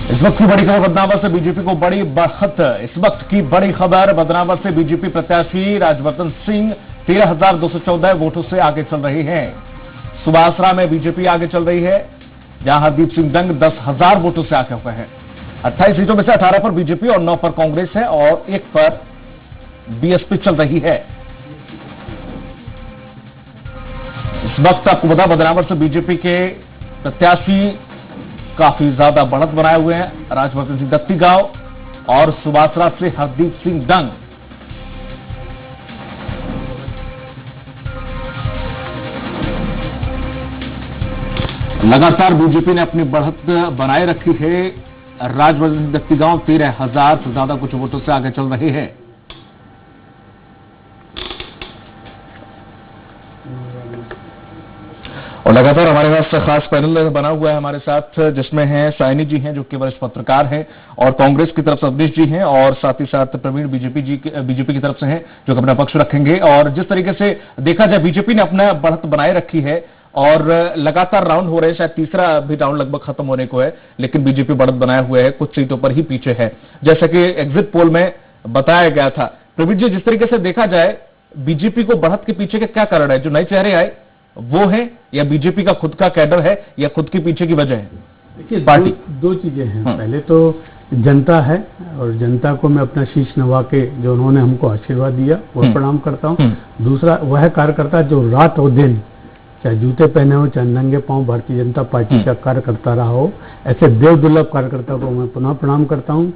इस वक्त की बड़ी खबर बदनावर से बीजेपी को बड़ी बढ़त। इस वक्त की बड़ी खबर बदनावर से बीजेपी प्रत्याशी राजवर्धन सिंह 13,214 वोटों से आगे चल रही हैं। सुबासरा में बीजेपी आगे चल रही है, जहां हरदीप सिंह डंग 10,000 वोटों से आगे हुए हैं। 28 सीटों में से 18 पर बीजेपी और 9 पर कांग्रेस है और 1 पर बीएसपी चल रही है। इस वक्त आपको बता, बदनावर से बीजेपी के प्रत्याशी काफी ज्यादा बढ़त बनाए हुए हैं। राजवर्धन सिंह दत्तीगांव और सुबासरा से हरदीप सिंह डंग। लगातार बीजेपी ने अपनी बढ़त बनाए रखी है। राजवर्धन सिंह दत्तीगांव 13,000 से ज्यादा कुछ वोटों से आगे चल रहे हैं। और लगातार हमारे पास खास पैनल बना हुआ है हमारे साथ, जिसमें हैं साइनी जी हैं जो कि वरिष्ठ पत्रकार हैं, और कांग्रेस की तरफ से अवनीश जी हैं, और साथ ही साथ प्रवीण बीजेपी की तरफ से हैं जो कि अपना पक्ष रखेंगे। और जिस तरीके से देखा जाए, बीजेपी ने अपना बढ़त बनाए रखी है और लगातार राउंड हो रहे हैं। शायद तीसरा भी राउंड लगभग खत्म होने को है, लेकिन बीजेपी बढ़त बनाए हुए है, कुछ सीटों पर ही पीछे है, जैसा कि एग्जिट पोल में बताया गया था। प्रवीण जी, जिस तरीके से देखा जाए, बीजेपी को बढ़त के पीछे के क्या कारण है? जो नए चेहरे आए वो है, या बीजेपी का खुद का कैडर है, या खुद के पीछे की वजह है? देखिए, दो चीजें हैं। पहले तो जनता है, और जनता को मैं अपना शीश नवा के जो उन्होंने हमको आशीर्वाद दिया वह प्रणाम करता हूं। दूसरा, वह कार्यकर्ता जो रात और दिन चाहे जूते पहने हो चाहे नंगे पांव भारतीय जनता पार्टी का कार्य करता रहा हो, ऐसे देव दुर्लभ कार्यकर्ता को मैं पुनः प्रणाम करता हूं।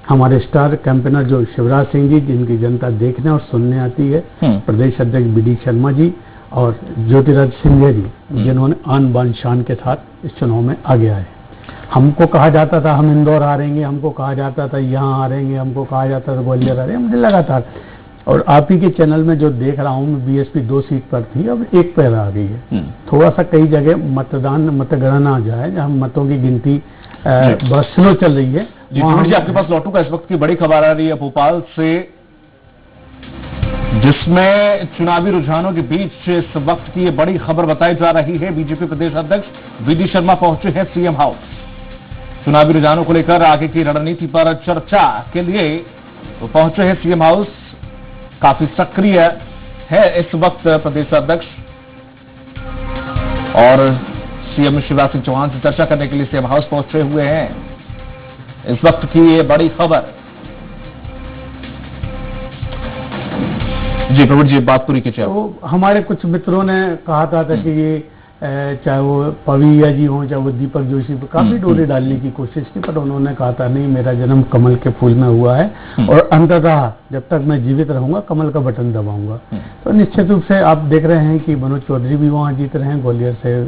हमारे स्टार कैंपेनर जो शिवराज सिंह जी, जिनकी जनता देखने और सुनने आती है, प्रदेश अध्यक्ष BD शर्मा जी और ज्योतिराज सिंधिया जी, जिन्होंने आन बान शान के साथ इस चुनाव में आगे आए। हमको कहा जाता था हम इंदौर हारेंगे, हमको कहा जाता था यहाँ हारेंगे, हमको कहा जाता था ग्वालियर हारेंगे, मुझे लगातार, और आप ही के चैनल में जो देख रहा हूँ, बीएसपी 2 सीट पर थी, अब 1 पर आ गई है। थोड़ा सा कई जगह मतगणना जो है, जहाँ मतों की गिनती बहुत स्लो चल रही है। जी आपके पास लौटूंगा। इस वक्त की बड़ी खबर आ रही है भोपाल से, जिसमें चुनावी रुझानों के बीच इस वक्त की ये बड़ी खबर बताई जा रही है। बीजेपी प्रदेश अध्यक्ष BD शर्मा पहुंचे हैं सीएम हाउस। चुनावी रुझानों को लेकर आगे की रणनीति पर चर्चा के लिए वो पहुंचे हैं सीएम हाउस। काफी सक्रिय है इस वक्त प्रदेश अध्यक्ष, और सीएम शिवराज सिंह चौहान से चर्चा करने के लिए सीएम हाउस पहुंचे हुए हैं। इस वक्त की ये बड़ी खबर। जी प्रवीण जी, बात पूरी कीजिए। तो हमारे कुछ मित्रों ने कहा था कि ये चाहे वो पविया जी हो चाहे वो दीपक जोशी पर काफी डोरे डालने की कोशिश की, पर उन्होंने कहा था नहीं, मेरा जन्म कमल के फूल में हुआ है और अंततः जब तक मैं जीवित रहूंगा कमल का बटन दबाऊंगा। तो निश्चित रूप से आप देख रहे हैं कि मनोज चौधरी भी वहां जीत रहे हैं, ग्वालियर से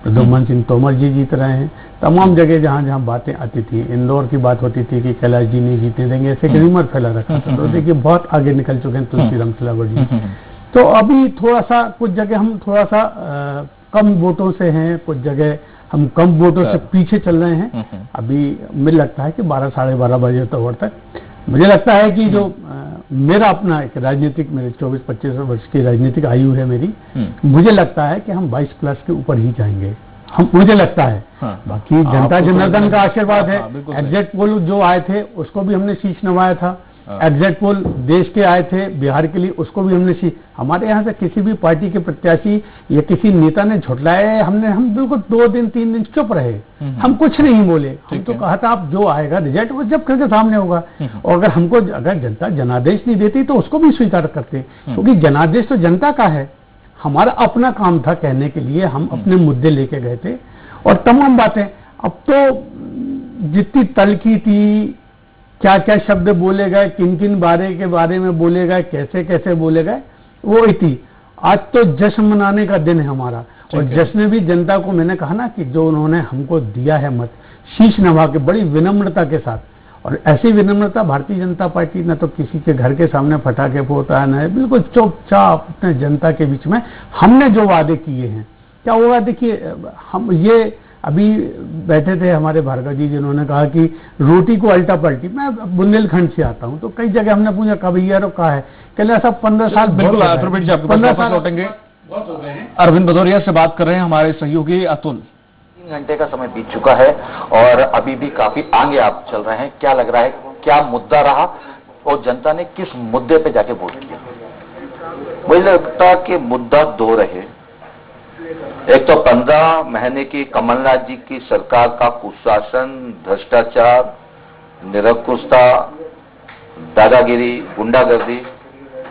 प्रद्युम्न सिंह तोमर जी जीत रहे हैं। तमाम जगह जहां जहां बातें आती थी, इंदौर की बात होती थी कि कैलाश जी नहीं जीतने देंगे, ऐसे एक रिमर फैला रखा था। तो देखिए बहुत आगे निकल चुके हैं तुलसीराम सिलावट जी। तो अभी थोड़ा सा कुछ जगह हम थोड़ा सा कम वोटों से हैं, कुछ जगह हम कम वोटों से पीछे चल रहे हैं। अभी मुझे लगता है कि 12 साढ़े 12 बजे तक मुझे लगता है कि जो मेरा अपना एक राजनीतिक, मेरे 24-25 वर्ष की राजनीतिक आयु है मेरी, मुझे लगता है कि हम 22+ के ऊपर ही जाएंगे, मुझे लगता है। बाकी जनता जनार्दन का आशीर्वाद है। एग्जिट पोल जो आए थे उसको भी हमने शीश नवाया था। एग्जिट पोल देश के आए थे बिहार के लिए, उसको भी हमने हमारे यहाँ से किसी भी पार्टी के प्रत्याशी या किसी नेता ने झुठलाया, हम बिल्कुल 2 दिन 3 दिन चुप रहे, हम कुछ नहीं बोले। हम तो कहा था आप जो आएगा रिजल्ट वो जब करके सामने होगा, और अगर जनता जनादेश नहीं देती तो उसको भी स्वीकार करते, क्योंकि जनादेश तो जनता का है। हमारा अपना काम था कहने के लिए, हम अपने मुद्दे लेके गए थे और तमाम बातें। अब तो जितनी तलखी थी, क्या क्या शब्द बोले गए, किन किन के बारे में बोले गए, कैसे कैसे बोले गए, वो थी। आज तो जश्न मनाने का दिन है हमारा, और जश्न भी जनता को मैंने कहा ना कि जो उन्होंने हमको दिया है मत, शीश नवा के बड़ी विनम्रता के साथ, और ऐसी विनम्रता भारतीय जनता पार्टी न तो किसी के घर के सामने फटाके फोड़ता है, न बिल्कुल चुपचाप अपने जनता के बीच में हमने जो वादे किए हैं क्या होगा। देखिए, हम ये अभी बैठे थे हमारे भार्गव जी, जिन्होंने कहा कि रोटी को अल्टा पलटी। मैं बुंदेलखंड से आता हूं, तो कई जगह हमने पूछा कब भैया कहा है, कहले सब 15 साल। बिल्कुल 15 साल लौटेंगे। अरविंद भदौरिया से बात कर रहे हैं हमारे सहयोगी अतुल। घंटे का समय बीत चुका है और अभी भी काफी आगे आप चल रहे हैं। क्या लग रहा है, क्या मुद्दा रहा और जनता ने किस मुद्दे पे जाके वोट किया? मुझे लगता है कि मुद्दा दो रहे। एक तो 15 महीने की कमलनाथ जी की सरकार का कुशासन, भ्रष्टाचार, निरंकुशता, दादागिरी, गुंडागर्दी,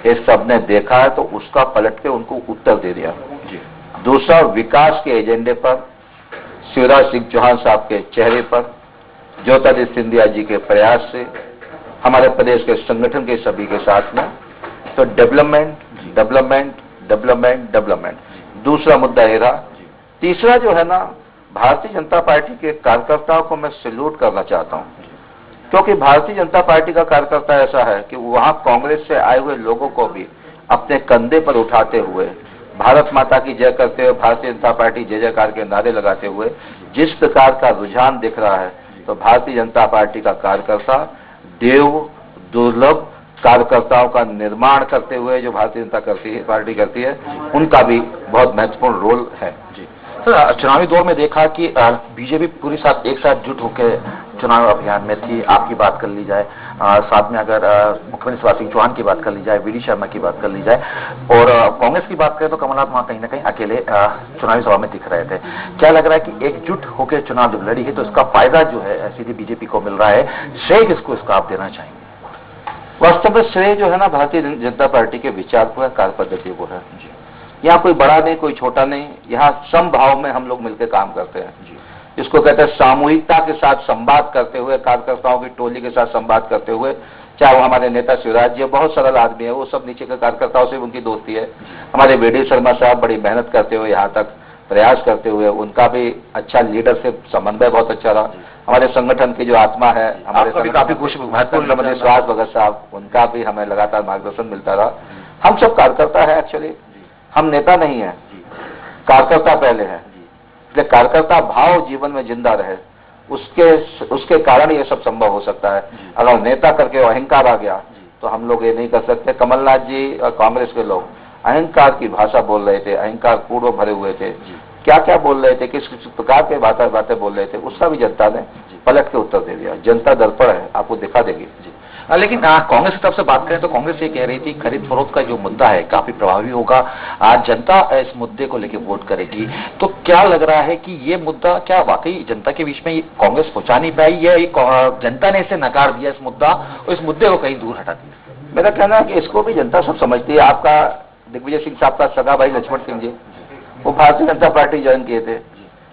ये सब ने देखा है तो उसका पलट के उनको उत्तर दे दिया। दूसरा, विकास के एजेंडे पर शिवराज सिंह चौहान साहब के चेहरे पर, ज्योतिरादित्य सिंधिया जी के प्रयास से, हमारे प्रदेश के संगठन के सभी के साथ में, तो डेवलपमेंट डेवलपमेंट डेवलपमेंट डेवलपमेंट दूसरा मुद्दा ये रहा। तीसरा जो है ना, भारतीय जनता पार्टी के कार्यकर्ताओं को मैं सैल्यूट करना चाहता हूं, क्योंकि भारतीय जनता पार्टी का कार्यकर्ता ऐसा है कि वहां कांग्रेस से आए हुए लोगों को भी अपने कंधे पर उठाते हुए, भारत माता की जय करते हुए, भारतीय जनता पार्टी जय जयकार के नारे लगाते हुए जिस प्रकार का रुझान दिख रहा है, तो भारतीय जनता पार्टी का कार्यकर्ता देव दुर्लभ कार्यकर्ताओं का निर्माण करते हुए जो भारतीय जनता पार्टी करती है, उनका भी बहुत महत्वपूर्ण रोल है। जी सर, चुनावी दौर में देखा कि बीजेपी पूरी साथ एक साथ जुट होकर चुनाव अभियान में थी। आपकी बात कर ली जाए, साथ में अगर मुख्यमंत्री शिवराज सिंह चौहान की बात कर ली जाए, वीडी शर्मा की बात कर ली जाए, और कांग्रेस की बात करें तो कमलनाथ वहां कहीं ना कहीं अकेले चुनावी सभा में दिख रहे थे। क्या लग रहा है कि एकजुट होकर चुनाव जब लड़ी है तो इसका फायदा जो है सीधे बीजेपी को मिल रहा है? श्रेय किसको इसका आप देना चाहेंगे? वास्तव में श्रेय जो है ना, भारतीय जनता पार्टी के विचार को है, कार्य पद्धति को है। यहाँ कोई बड़ा नहीं, कोई छोटा नहीं, यहाँ समभाव में हम लोग मिलकर काम करते हैं। जिसको कहते हैं सामूहिकता के साथ संवाद करते हुए, कार्यकर्ताओं की टोली के साथ संवाद करते हुए, चाहे वो हमारे नेता शिवराज जी बहुत सरल आदमी है, वो सब नीचे के कार्यकर्ताओं से उनकी दोस्ती है। हमारे वीडी शर्मा साहब बड़ी मेहनत करते हुए यहाँ तक प्रयास करते हुए, उनका भी अच्छा लीडरशिप समन्वय बहुत अच्छा रहा। हमारे संगठन की जो आत्मा है, हमारे काफी कुछ महत्वपूर्ण सुभाष भगत साहब, उनका भी हमें लगातार मार्गदर्शन मिलता रहा। हम सब कार्यकर्ता है, एक्चुअली हम नेता नहीं है, कार्यकर्ता पहले है। इसलिए कार्यकर्ता भाव जीवन में जिंदा रहे, उसके कारण ये सब संभव हो सकता है। अगर नेता करके अहंकार आ गया तो हम लोग ये नहीं कर सकते। कमलनाथ जी और कांग्रेस के लोग अहंकार की भाषा बोल रहे थे, अहंकार पूर्व भरे हुए थे, क्या क्या बोल रहे थे, किस किस प्रकार के बातें बोल रहे थे, उसका भी जनता ने पलट के उत्तर दे दिया। जनता दर्पण है, आपको दिखा देगी। लेकिन कांग्रेस की तरफ से बात करें तो कांग्रेस ये कह रही थी खरीद फरोख्त का जो मुद्दा है काफी प्रभावी होगा, जनता इस मुद्दे को लेकर वोट करेगी। तो क्या लग रहा है कि ये मुद्दा क्या वाकई जनता के बीच में कांग्रेस पहुंचा नहीं पाई, या जनता ने इसे नकार दिया इस मुद्दा और इस मुद्दे को कहीं दूर हटा दिया? मेरा कहना है कि इसको भी जनता सब समझती है। आपका दिग्विजय सिंह साहब का सगा भाई लक्ष्मण सिंह जी, वो भारतीय जनता पार्टी ज्वाइन किए थे,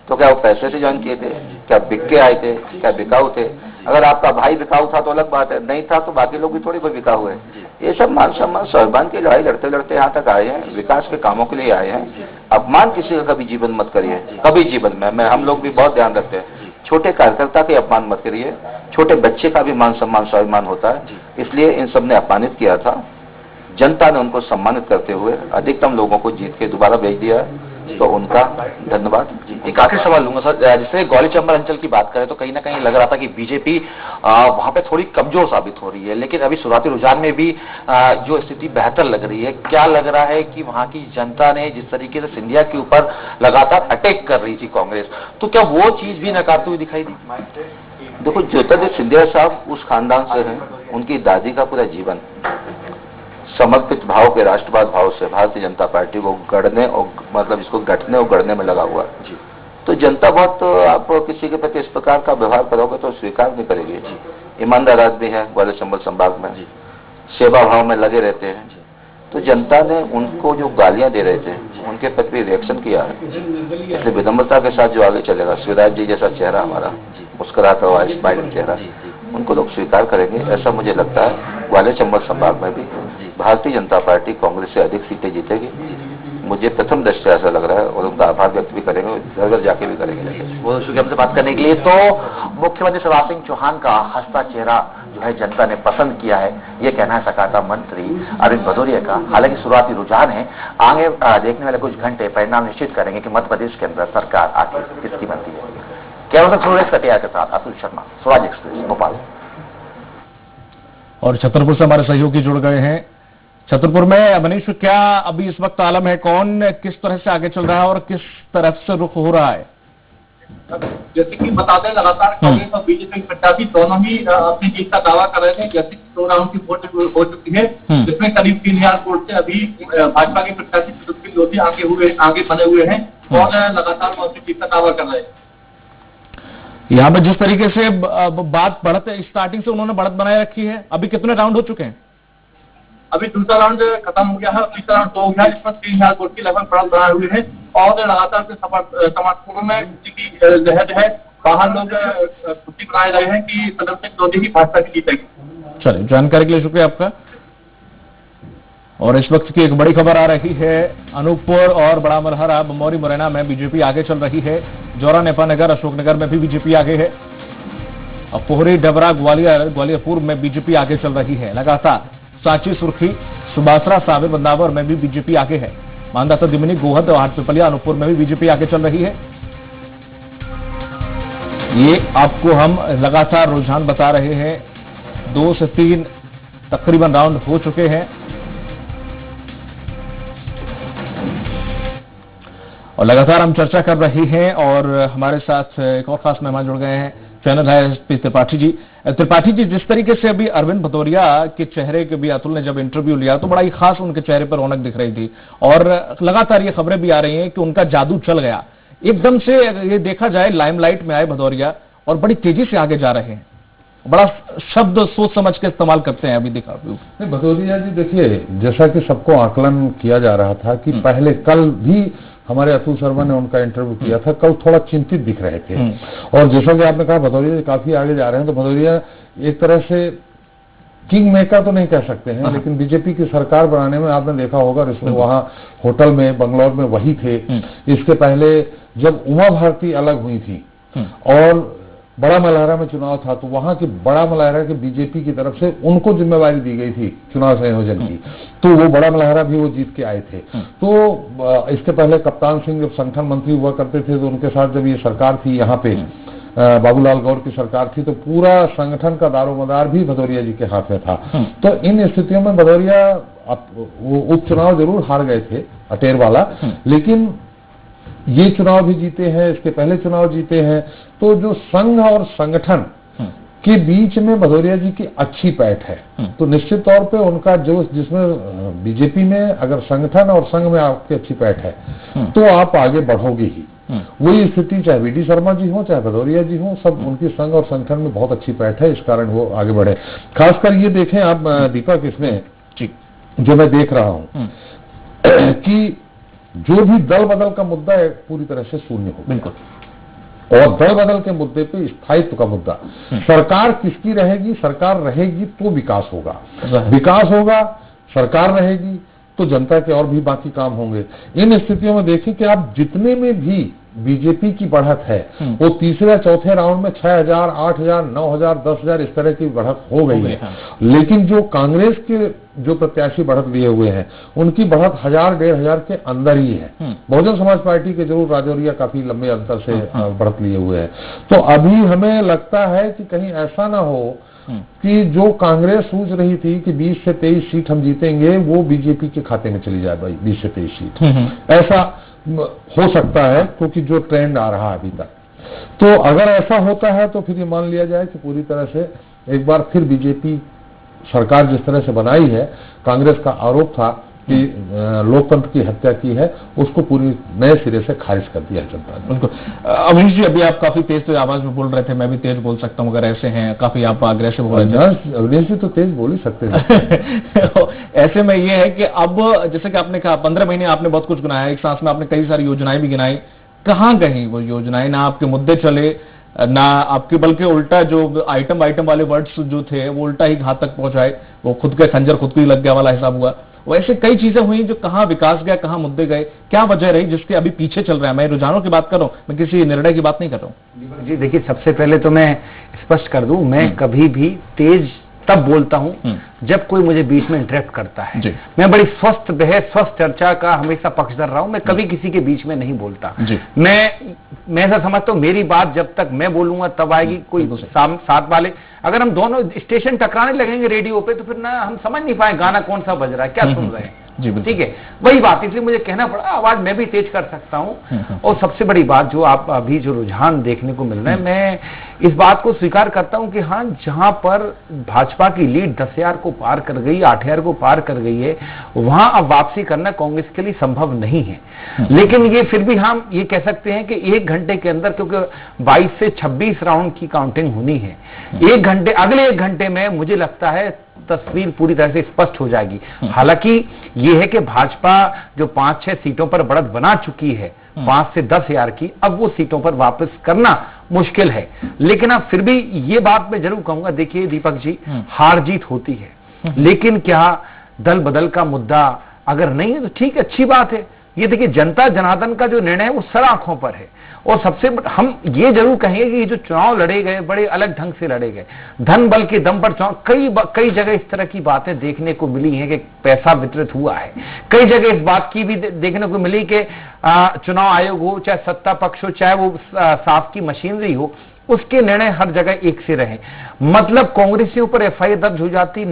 तो क्या वो पैसे से ज्वाइन किए थे? क्या बिक के आए थे? क्या बिकाऊ थे? अगर आपका भाई बिकाऊ था तो अलग बात है, नहीं था तो बाकी लोग भी थोड़ी कोई बिकाऊ है। ये सब मान सम्मान स्वाभिमान की लड़ाई लड़ते लड़ते यहाँ तक आए हैं, विकास के कामों के लिए आए हैं। अपमान किसी का कभी जीवन मत करिए, कभी जीवन में हम लोग भी बहुत ध्यान रखते हैं। छोटे कार्यकर्ता के अपमान मत करिए, छोटे बच्चे का भी मान सम्मान स्वाभिमान होता है। इसलिए इन सब ने अपमानित किया था, जनता ने उनको सम्मानित करते हुए अधिकतम लोगों को जीत के दोबारा भेज दिया है, तो उनका धन्यवाद। एक आखिरी सवाल लूंगा सर, जैसे ग्वालियर चंबल अंचल की बात करें तो कहीं ना कहीं लग रहा था कि बीजेपी वहां पे थोड़ी कमजोर साबित हो रही है, लेकिन अभी शुरुआती रुझान में भी जो स्थिति बेहतर लग रही है। क्या लग रहा है कि वहां की जनता ने जिस तरीके से सिंधिया के ऊपर लगातार अटैक कर रही थी कांग्रेस, तो क्या वो चीज भी नकारती हुई दिखाई दी? देखो, ज्योतिरादित्य सिंधिया साहब उस खानदान से हैं, उनकी दादी का पूरा जीवन समर्पित भाव के राष्ट्रवाद भाव से भारतीय जनता पार्टी को गढ़ने और मतलब इसको गठने और गढ़ने में लगा हुआ है। तो जनता बहुत, आप किसी के प्रति इस प्रकार का व्यवहार करोगे तो स्वीकार नहीं करेगी। ईमानदार आदमी है, ग्वालियर चंबल संभाग में सेवा भाव में लगे रहते हैं। तो जनता ने उनको जो गालियां दे रहे थे उनके प्रति रिएक्शन किया है, इसलिए विनम्रता के साथ जो आगे चलेगा, शिवराज जी जैसा चेहरा हमारा, मुस्कुराता हुआ स्माइलिंग चेहरा, उनको लोग स्वीकार करेंगे, ऐसा मुझे लगता है। ग्वालियर चंबल संभाग में भी भारतीय जनता पार्टी कांग्रेस से अधिक सीटें जीतेगी, मुझे प्रथम दृष्टया ऐसा लग रहा है, और उनका आभार व्यक्त भी करेंगे, घर घर जाके भी करेंगे। बहुत शुक्रिया हमसे बात करने के लिए। तो मुख्यमंत्री शिवराज सिंह चौहान का हंसता चेहरा जो है जनता ने पसंद किया है, ये कहना है सहकारिता मंत्री अरविंद भदौरिया का। हालांकि शुरुआती रुझान है, आगे देखने वाले कुछ घंटे परिणाम निश्चित करेंगे कि मध्य प्रदेश के अंदर सरकार आखिर किसकी बनती है। कैमरा सुरेश कटियार के साथ अतुल शर्मा, स्वराज एक्सप्रेस, भोपाल। और छतरपुर से हमारे सहयोगी जुड़ गए हैं। छतरपुर में मनीष, क्या अभी इस वक्त आलम है, कौन किस तरह से आगे चल रहा है और किस तरफ से रुख हो रहा है? जैसे कि बता दें, लगातार कांग्रेस और बीजेपी प्रत्याशी दोनों ही अपनी जीत का दावा कर रहे थे। जैसे 2 राउंड की वोट हो चुकी है, जिसमें करीब 3000 वोट से अभी भाजपा के प्रत्याशी सुदीप जोशी आगे बने हुए हैं और लगातार वो अपनी जीत का दावा कर रहे हैं। यहाँ पर जिस तरीके से बात बढ़त स्टार्टिंग से उन्होंने बढ़त बनाए रखी है, अभी कितने राउंड हो चुके हैं? अभी दूसरा राउंड खत्म हो गया है, तीसरा राउंड हो गया है, जिसमें 3000 वोट की लगभग बढ़त बनाए हुए हैं और लगातार से समर्थकों में खुशी की लहर है। बाहर लोग खुशी बनाए रहे हैं कि सदन से मोदी ही भाजपा की जीतेगी। चलिए, जानकारी के लिए शुक्रिया आपका। और इस वक्त की एक बड़ी खबर आ रही है, अनूपपुर और बड़ा मलहरा, बमौरी, मुरैना में बीजेपी आगे चल रही है। जौरा, नेपानगर, अशोकनगर में भी बीजेपी आगे है। अब पोहरी, डबरा, ग्वालियरपुर में बीजेपी आगे चल रही है लगातार। सांची, सुर्खी, सुबासरा, सावे, बंदावर में भी बीजेपी आगे है। मानदाता, दिमनी, गोहद और हाटपिपलिया, अनूपपुर में भी बीजेपी आगे चल रही है। ये आपको हम लगातार रुझान बता रहे हैं। 2 से 3 तकरीबन राउंड हो चुके हैं और लगातार हम चर्चा कर रहे हैं। और हमारे साथ एक और खास मेहमान जुड़ गए हैं, चैनल है एसपी त्रिपाठी जी। त्रिपाठी जी, जिस तरीके से अभी अरविंद भदौरिया के चेहरे के भी अतुल ने जब इंटरव्यू लिया तो बड़ा ही खास उनके चेहरे पर रौनक दिख रही थी और लगातार ये खबरें भी आ रही हैं कि उनका जादू चल गया। एकदम से ये देखा जाए, लाइमलाइट में आए भदौरिया और बड़ी तेजी से आगे जा रहे हैं। बड़ा शब्द सोच समझ के इस्तेमाल करते हैं। अभी देखा भदौरिया जी, देखिए, जैसा कि सबको आकलन किया जा रहा था कि पहले कल भी हमारे अतुल शर्मा ने उनका इंटरव्यू किया था, कल थोड़ा चिंतित दिख रहे थे। और जैसा कि आपने कहा भदौरिया काफी आगे जा रहे हैं, तो भदौरिया एक तरह से किंग मेकर तो नहीं कह सकते हैं, लेकिन बीजेपी की सरकार बनाने में आपने देखा होगा, वहां होटल में, बंगलौर में वही थे। इसके पहले जब उमा भारती अलग हुई थी और बड़ा मलहरा में चुनाव था, तो वहां की बड़ा मलहरा के बीजेपी की तरफ से उनको जिम्मेवारी दी गई थी चुनाव संयोजन की, तो वो बड़ा मलहरा भी वो जीत के आए थे। तो इसके पहले कप्तान सिंह जब संगठन मंत्री हुआ करते थे, तो उनके साथ जब ये सरकार थी यहाँ पे, बाबूलाल गौर की सरकार थी, तो पूरा संगठन का दारोमदार भी भदौरिया जी के हाथ में था। तो इन स्थितियों में भदौरिया वो उपचुनाव जरूर हार गए थे अटेर वाला, लेकिन ये चुनाव भी जीते हैं, इसके पहले चुनाव जीते हैं। तो जो संघ और संगठन के बीच में भदौरिया जी की अच्छी पैठ है, तो निश्चित तौर पे उनका जो जिसमें बीजेपी में अगर संगठन और संघ में आपकी अच्छी पैठ है तो आप आगे बढ़ोगे ही। वही स्थिति चाहे वीडी शर्मा जी हो, चाहे भदौरिया जी हो, सब उनकी संघ और संगठन में बहुत अच्छी पैठ है, इस कारण वो आगे बढ़े। खासकर ये देखें आप दीपक, इसमें जो मैं देख रहा हूं कि जो भी दल बदल का मुद्दा है पूरी तरह से शून्य हो, बिल्कुल। और दल बदल के मुद्दे पे स्थायित्व का मुद्दा, सरकार किसकी रहेगी, सरकार रहेगी तो विकास होगा, विकास होगा, सरकार रहेगी तो जनता के और भी बाकी काम होंगे। इन स्थितियों में देखिए कि आप जितने में भी बीजेपी की बढ़त है वो तीसरे चौथे राउंड में 6000, 8000, 9000, 10000 इस तरह की बढ़त हो गई है। लेकिन जो कांग्रेस के जो प्रत्याशी बढ़त लिए हुए हैं उनकी बढ़त 1000, 1500 के अंदर ही है। बहुजन समाज पार्टी के जरूर राजौरिया काफी लंबे अंतर से बढ़त लिए हुए हैं। तो अभी हमें लगता है कि कहीं ऐसा ना हो कि जो कांग्रेस सोच रही थी कि 20 से 23 सीट हम जीतेंगे, वो बीजेपी के खाते में चली जाए भाई 20 से 23 सीट। ऐसा हो सकता है क्योंकि जो ट्रेंड आ रहा है अभी तक। तो अगर ऐसा होता है तो फिर ये मान लिया जाए कि पूरी तरह से एक बार फिर बीजेपी सरकार जिस तरह से बनाई है, कांग्रेस का आरोप था कि लोकतंत्र की हत्या की है, उसको पूरी नए सिरे से खारिज कर दिया जनता ने। बिल्कुल। अवनीश जी, अभी आप काफी तेज आवाज में बोल रहे थे, मैं भी तेज बोल सकता हूं अगर ऐसे हैं, काफी आप अग्रेसिव हो रहे थे। अवनीश जी तो तेज बोल ही सकते हैं। ऐसे में ये है कि अब जैसे कि आपने कहा 15 महीने आपने बहुत कुछ गिनाया, एक सांस में आपने कई सारी योजनाएं भी गिनाई, कहाँ गई वो योजनाएं? ना आपके मुद्दे चले ना आपके, बल्कि उल्टा जो आइटम वाले वर्ड्स जो थे वो उल्टा ही घातक पहुंचाए, वो खुद के खंजर खुद को ही लग गया वाला हिसाब हुआ। वैसे कई चीजें हुई जो कहाँ विकास गया, कहाँ मुद्दे गए, क्या वजह रही जिसके अभी पीछे चल रहा है? मैं रुझानों की बात कर रहा हूं, मैं किसी निर्णय की बात नहीं कर रहा हूं। जी देखिए, सबसे पहले तो मैं स्पष्ट कर दूं, मैं कभी भी तेज तब बोलता हूं जब कोई मुझे बीच में इंटरेक्ट करता है। मैं बड़ी स्वस्थ बहस, स्वस्थ चर्चा का हमेशा पक्षधर रहा हूं, मैं कभी किसी के बीच में नहीं बोलता। मैं ऐसा समझता हूं मेरी बात जब तक मैं बोलूंगा तब आएगी, कोई साथ वाले अगर हम दोनों स्टेशन टकराने लगेंगे रेडियो पे तो फिर ना हम समझ नहीं पाए गाना कौन सा बज रहा है, क्या सुन रहे हैं। ठीक है, वही बात, इसलिए मुझे कहना पड़ा, आवाज मैं भी तेज कर सकता हूं। और सबसे बड़ी बात जो आप अभी जो रुझान देखने को मिल रहा है, मैं इस बात को स्वीकार करता हूं कि हाँ, जहां पर भाजपा की लीड 10,000 को पार कर गई, 8,000 को पार कर गई है, वहां अब वापसी करना कांग्रेस के लिए संभव नहीं है। लेकिन ये फिर भी हम ये कह सकते हैं कि 1 घंटे के अंदर, क्योंकि 22 से 26 राउंड की काउंटिंग होनी है, 1 घंटे, अगले 1 घंटे में मुझे लगता है तस्वीर पूरी तरह से स्पष्ट हो जाएगी। हालांकि यह है कि भाजपा जो 5-6 सीटों पर बढ़त बना चुकी है, 5 से 10,000 की, अब वो सीटों पर वापस करना मुश्किल है। लेकिन अब फिर भी ये बात मैं जरूर कहूंगा, देखिए दीपक जी, हार जीत होती है, लेकिन क्या दल बदल का मुद्दा अगर नहीं है तो ठीक है, अच्छी बात है। ये देखिए, जनता जनार्दन का जो निर्णय है वो सर आंखों पर है। और सबसे हम ये जरूर कहेंगे कि ये जो चुनाव लड़े गए, बड़े अलग ढंग से लड़े गए, धन बल के दम पर चुनाव, कई जगह इस तरह की बातें देखने को मिली हैं कि पैसा वितरित हुआ है। कई जगह इस बात की भी देखने को मिली कि चुनाव आयोग हो, चाहे सत्ता पक्ष हो, चाहे वो साफ की मशीनरी हो, उसके निर्णय हर जगह एक से रहे। मतलब कांग्रेसियों पर एफआईआर दर्ज हो जाती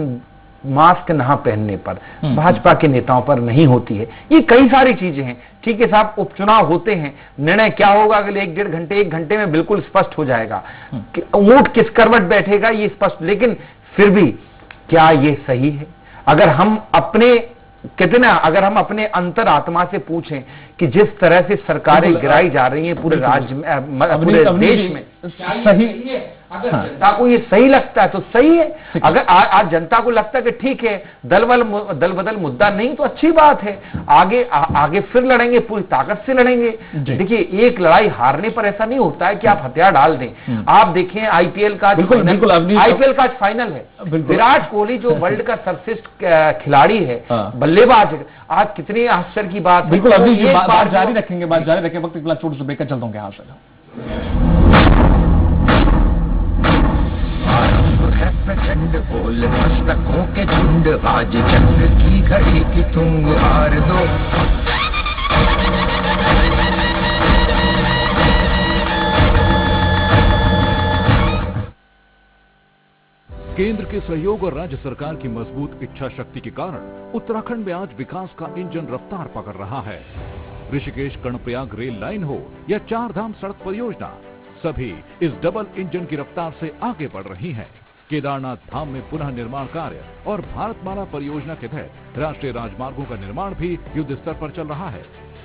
मास्क ना पहनने पर, भाजपा के नेताओं पर नहीं होती है। ये कई सारी चीजें हैं। ठीक है साहब, उपचुनाव होते हैं, निर्णय क्या होगा अगले 1 घंटे में बिल्कुल स्पष्ट हो जाएगा कि ऊंट किस करवट बैठेगा, ये स्पष्ट। लेकिन फिर भी क्या ये सही है? अगर हम अपने अगर हम अपने अंतर आत्मा से पूछें कि जिस तरह से सरकारें गिराई जा रही हैं पूरे राज्य में, पूरे देश में, सही है? अगर जनता को ये सही लगता है तो सही है। अगर आज जनता को लगता है कि ठीक है, दल बदल मुद्दा नहीं, तो अच्छी बात है, आगे फिर लड़ेंगे, पूरी ताकत से लड़ेंगे। देखिए, एक लड़ाई हारने पर ऐसा नहीं होता है कि आप हथियार डाल दें। आप देखें आईपीएल का आईपीएल का फाइनल है, विराट कोहली जो वर्ल्ड का सर्वश्रेष्ठ खिलाड़ी है, बल्लेबाज, आज कितनी आश्चर्य की बात है। बिल्कुल, अभी बात जारी रखेंगे, वक्त एक छोटे से ब्रेक चलता हूँ यहाँ से। प्रचंड बोल मस्तकों के झुंड, आज चंद्र की घड़ी की तुम गुहार दो। केंद्र के सहयोग और राज्य सरकार की मजबूत इच्छा शक्ति के कारण उत्तराखंड में आज विकास का इंजन रफ्तार पकड़ रहा है। ऋषिकेश कर्णप्रयाग रेल लाइन हो या 4 धाम सड़क परियोजना, सभी इस डबल इंजन की रफ्तार से आगे बढ़ रही हैं। केदारनाथ धाम में पुनः निर्माण कार्य और भारतमाला परियोजना के तहत राष्ट्रीय राजमार्गों का निर्माण भी युद्ध स्तर पर चल रहा है।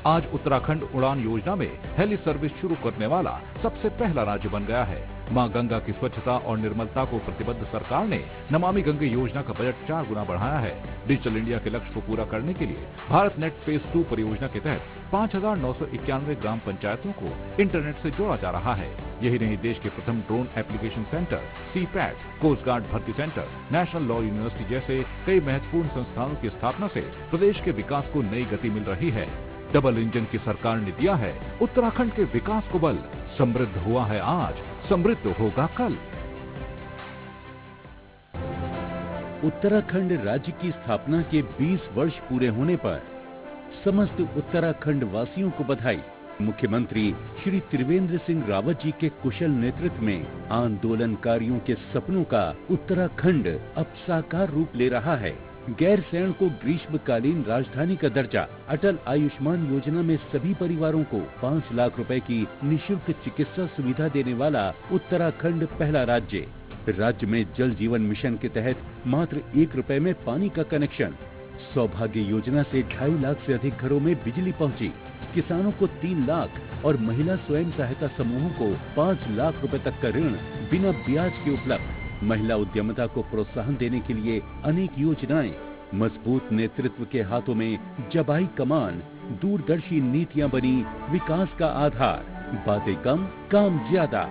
आज उत्तराखंड उड़ान योजना में हेली सर्विस शुरू करने वाला सबसे पहला राज्य बन गया है। मां गंगा की स्वच्छता और निर्मलता को प्रतिबद्ध सरकार ने नमामि गंगे योजना का बजट 4 गुना बढ़ाया है। डिजिटल इंडिया के लक्ष्य को पूरा करने के लिए भारत नेट फेज 2 परियोजना के तहत 5,991 ग्राम पंचायतों को इंटरनेट से जोड़ा जा रहा है। यही नहीं, देश के प्रथम drone application centre, CIPET, coast guard भर्ती सेंटर, नेशनल लॉ यूनिवर्सिटी जैसे कई महत्वपूर्ण संस्थानों की स्थापना से प्रदेश के विकास को नई गति मिल रही है। डबल इंजन की सरकार ने दिया है उत्तराखंड के विकास को बल। समृद्ध हुआ है आज, समृद्ध होगा कल। उत्तराखंड राज्य की स्थापना के 20 वर्ष पूरे होने पर समस्त उत्तराखंड वासियों को बधाई। मुख्यमंत्री श्री त्रिवेंद्र सिंह रावत जी के कुशल नेतृत्व में आंदोलनकारियों के सपनों का उत्तराखंड अब साकार रूप ले रहा है। गैरसैंण को ग्रीष्मकालीन राजधानी का दर्जा, अटल आयुष्मान योजना में सभी परिवारों को 5 लाख रुपए की निःशुल्क चिकित्सा सुविधा देने वाला उत्तराखंड पहला राज्य। राज्य में जल जीवन मिशन के तहत मात्र 1 रुपए में पानी का कनेक्शन। सौभाग्य योजना से 2.5 लाख से अधिक घरों में बिजली पहुंची। किसानों को 3 लाख और महिला स्वयं सहायता समूहों को 5 लाख रुपए तक का ऋण बिना ब्याज के उपलब्ध। महिला उद्यमिता को प्रोत्साहन देने के लिए अनेक योजनाएं। मजबूत नेतृत्व के हाथों में जब आई कमान, दूरदर्शी नीतियां बनी विकास का आधार। बातें कम, काम ज्यादा।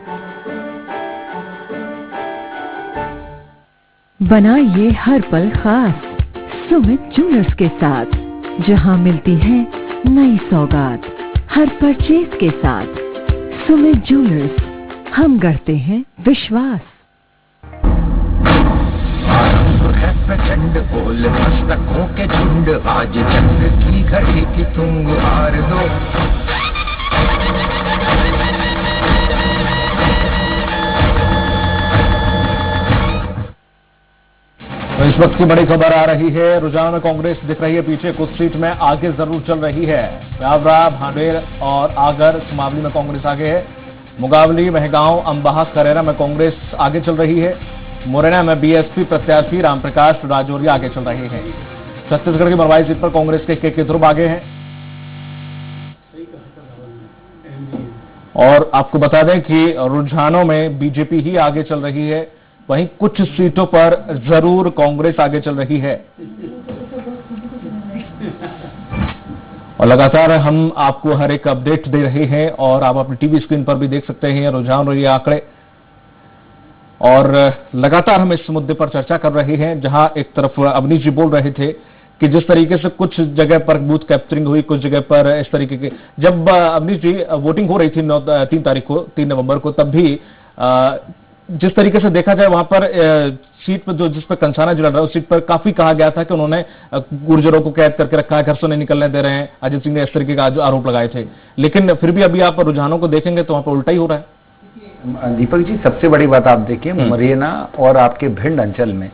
बनाइए हर पल खास सुमित ज्वेलर्स के साथ, जहां मिलती है नई सौगात हर परचेज के साथ। सुमित ज्वेलर्स, हम गढ़ते हैं विश्वास। प्रचंड बोल मस्तकों के झुंड, आज चंद्र की घड़ी की तुम गुहार दो। तो इस वक्त की बड़ी खबर आ रही है, रुझान में कांग्रेस दिख रही है पीछे, कुछ सीट में आगे जरूर चल रही है। ब्यावरा, भांडेर और आगर सुमावली में कांग्रेस आगे है। मुगावली, महगांव, अंबाह, खरेरा में कांग्रेस आगे चल रही है। मुरैना में बीएसपी प्रत्याशी रामप्रकाश राजौरिया आगे चल रहे हैं। छत्तीसगढ़ की मरवाई सीट पर कांग्रेस के ध्रुव आगे हैं। और आपको बता दें कि रुझानों में बीजेपी ही आगे चल रही है, वहीं कुछ सीटों पर जरूर कांग्रेस आगे चल रही है। और लगातार हम आपको हर एक अपडेट दे रहे हैं और आप अपनी टीवी स्क्रीन पर भी देख सकते हैं रुझान और ये आंकड़े। और लगातार हम इस मुद्दे पर चर्चा कर रहे हैं, जहां एक तरफ अवनीश जी बोल रहे थे कि जिस तरीके से कुछ जगह पर बूथ कैप्चरिंग हुई, कुछ जगह पर इस तरीके के, जब अवनीश जी वोटिंग हो रही थी 3 नवंबर को, तब भी जिस तरीके से देखा जाए वहां पर सीट पर जिस पर कंसाना जुड़ा रहा, उस सीट पर काफी कहा गया था कि उन्होंने गुर्जरों को कैद करके रखा है, घर से नहीं निकलने दे रहे हैं। अजीत सिंह ने इस तरीके का आरोप लगाए थे, लेकिन फिर भी अभी आप रुझानों को देखेंगे तो वहां पर उल्टा ही हो रहा है। दीपक जी, सबसे बड़ी बात आप देखिए, मुरैना और आपके भिंड अंचल में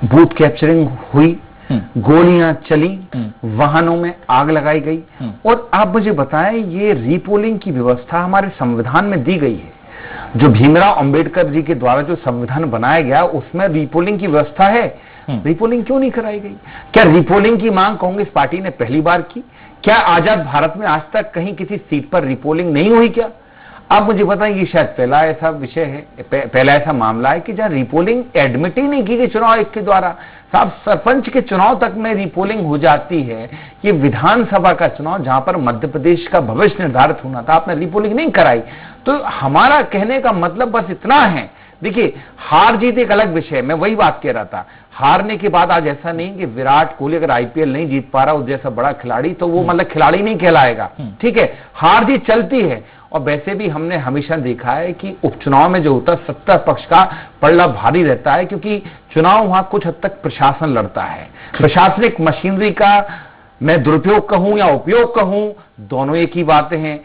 बूथ कैप्चरिंग हुई, गोलियां चली, वाहनों में आग लगाई गई। और आप मुझे बताएं, ये रीपोलिंग की व्यवस्था हमारे संविधान में दी गई है। जो भीमराव अंबेडकर जी के द्वारा जो संविधान बनाया गया, उसमें रीपोलिंग की व्यवस्था है। रीपोलिंग क्यों नहीं कराई गई? क्या रीपोलिंग की मांग कांग्रेस पार्टी ने पहली बार की? क्या आजाद भारत में आज तक कहीं किसी सीट पर रीपोलिंग नहीं हुई क्या? आप मुझे बताएं, ये शायद पहला ऐसा विषय है, पहला ऐसा मामला है कि जहां रीपोलिंग एडमिट ही नहीं की गई चुनाव आयोग के द्वारा। साहब, सरपंच के चुनाव तक में रीपोलिंग हो जाती है। ये विधानसभा का चुनाव, जहां पर मध्य प्रदेश का भविष्य निर्धारित होना था, आपने रीपोलिंग नहीं कराई। तो हमारा कहने का मतलब बस इतना है, देखिए, हार जीत एक अलग विषय है। मैं वही बात कह रहा था, हारने के बाद आज ऐसा नहीं कि विराट कोहली अगर आईपीएल नहीं जीत पा रहा उस जैसा बड़ा खिलाड़ी, तो वो मतलब खिलाड़ी नहीं कहलाएगा। ठीक है, हार जीत चलती है। और वैसे भी हमने हमेशा देखा है कि उपचुनाव में जो होता है, सत्ता पक्ष का पलड़ा भारी रहता है, क्योंकि चुनाव वहां कुछ हद तक प्रशासन लड़ता है। प्रशासनिक मशीनरी का मैं दुरुपयोग कहूं या उपयोग कहूं, दोनों एक ही बातें हैं,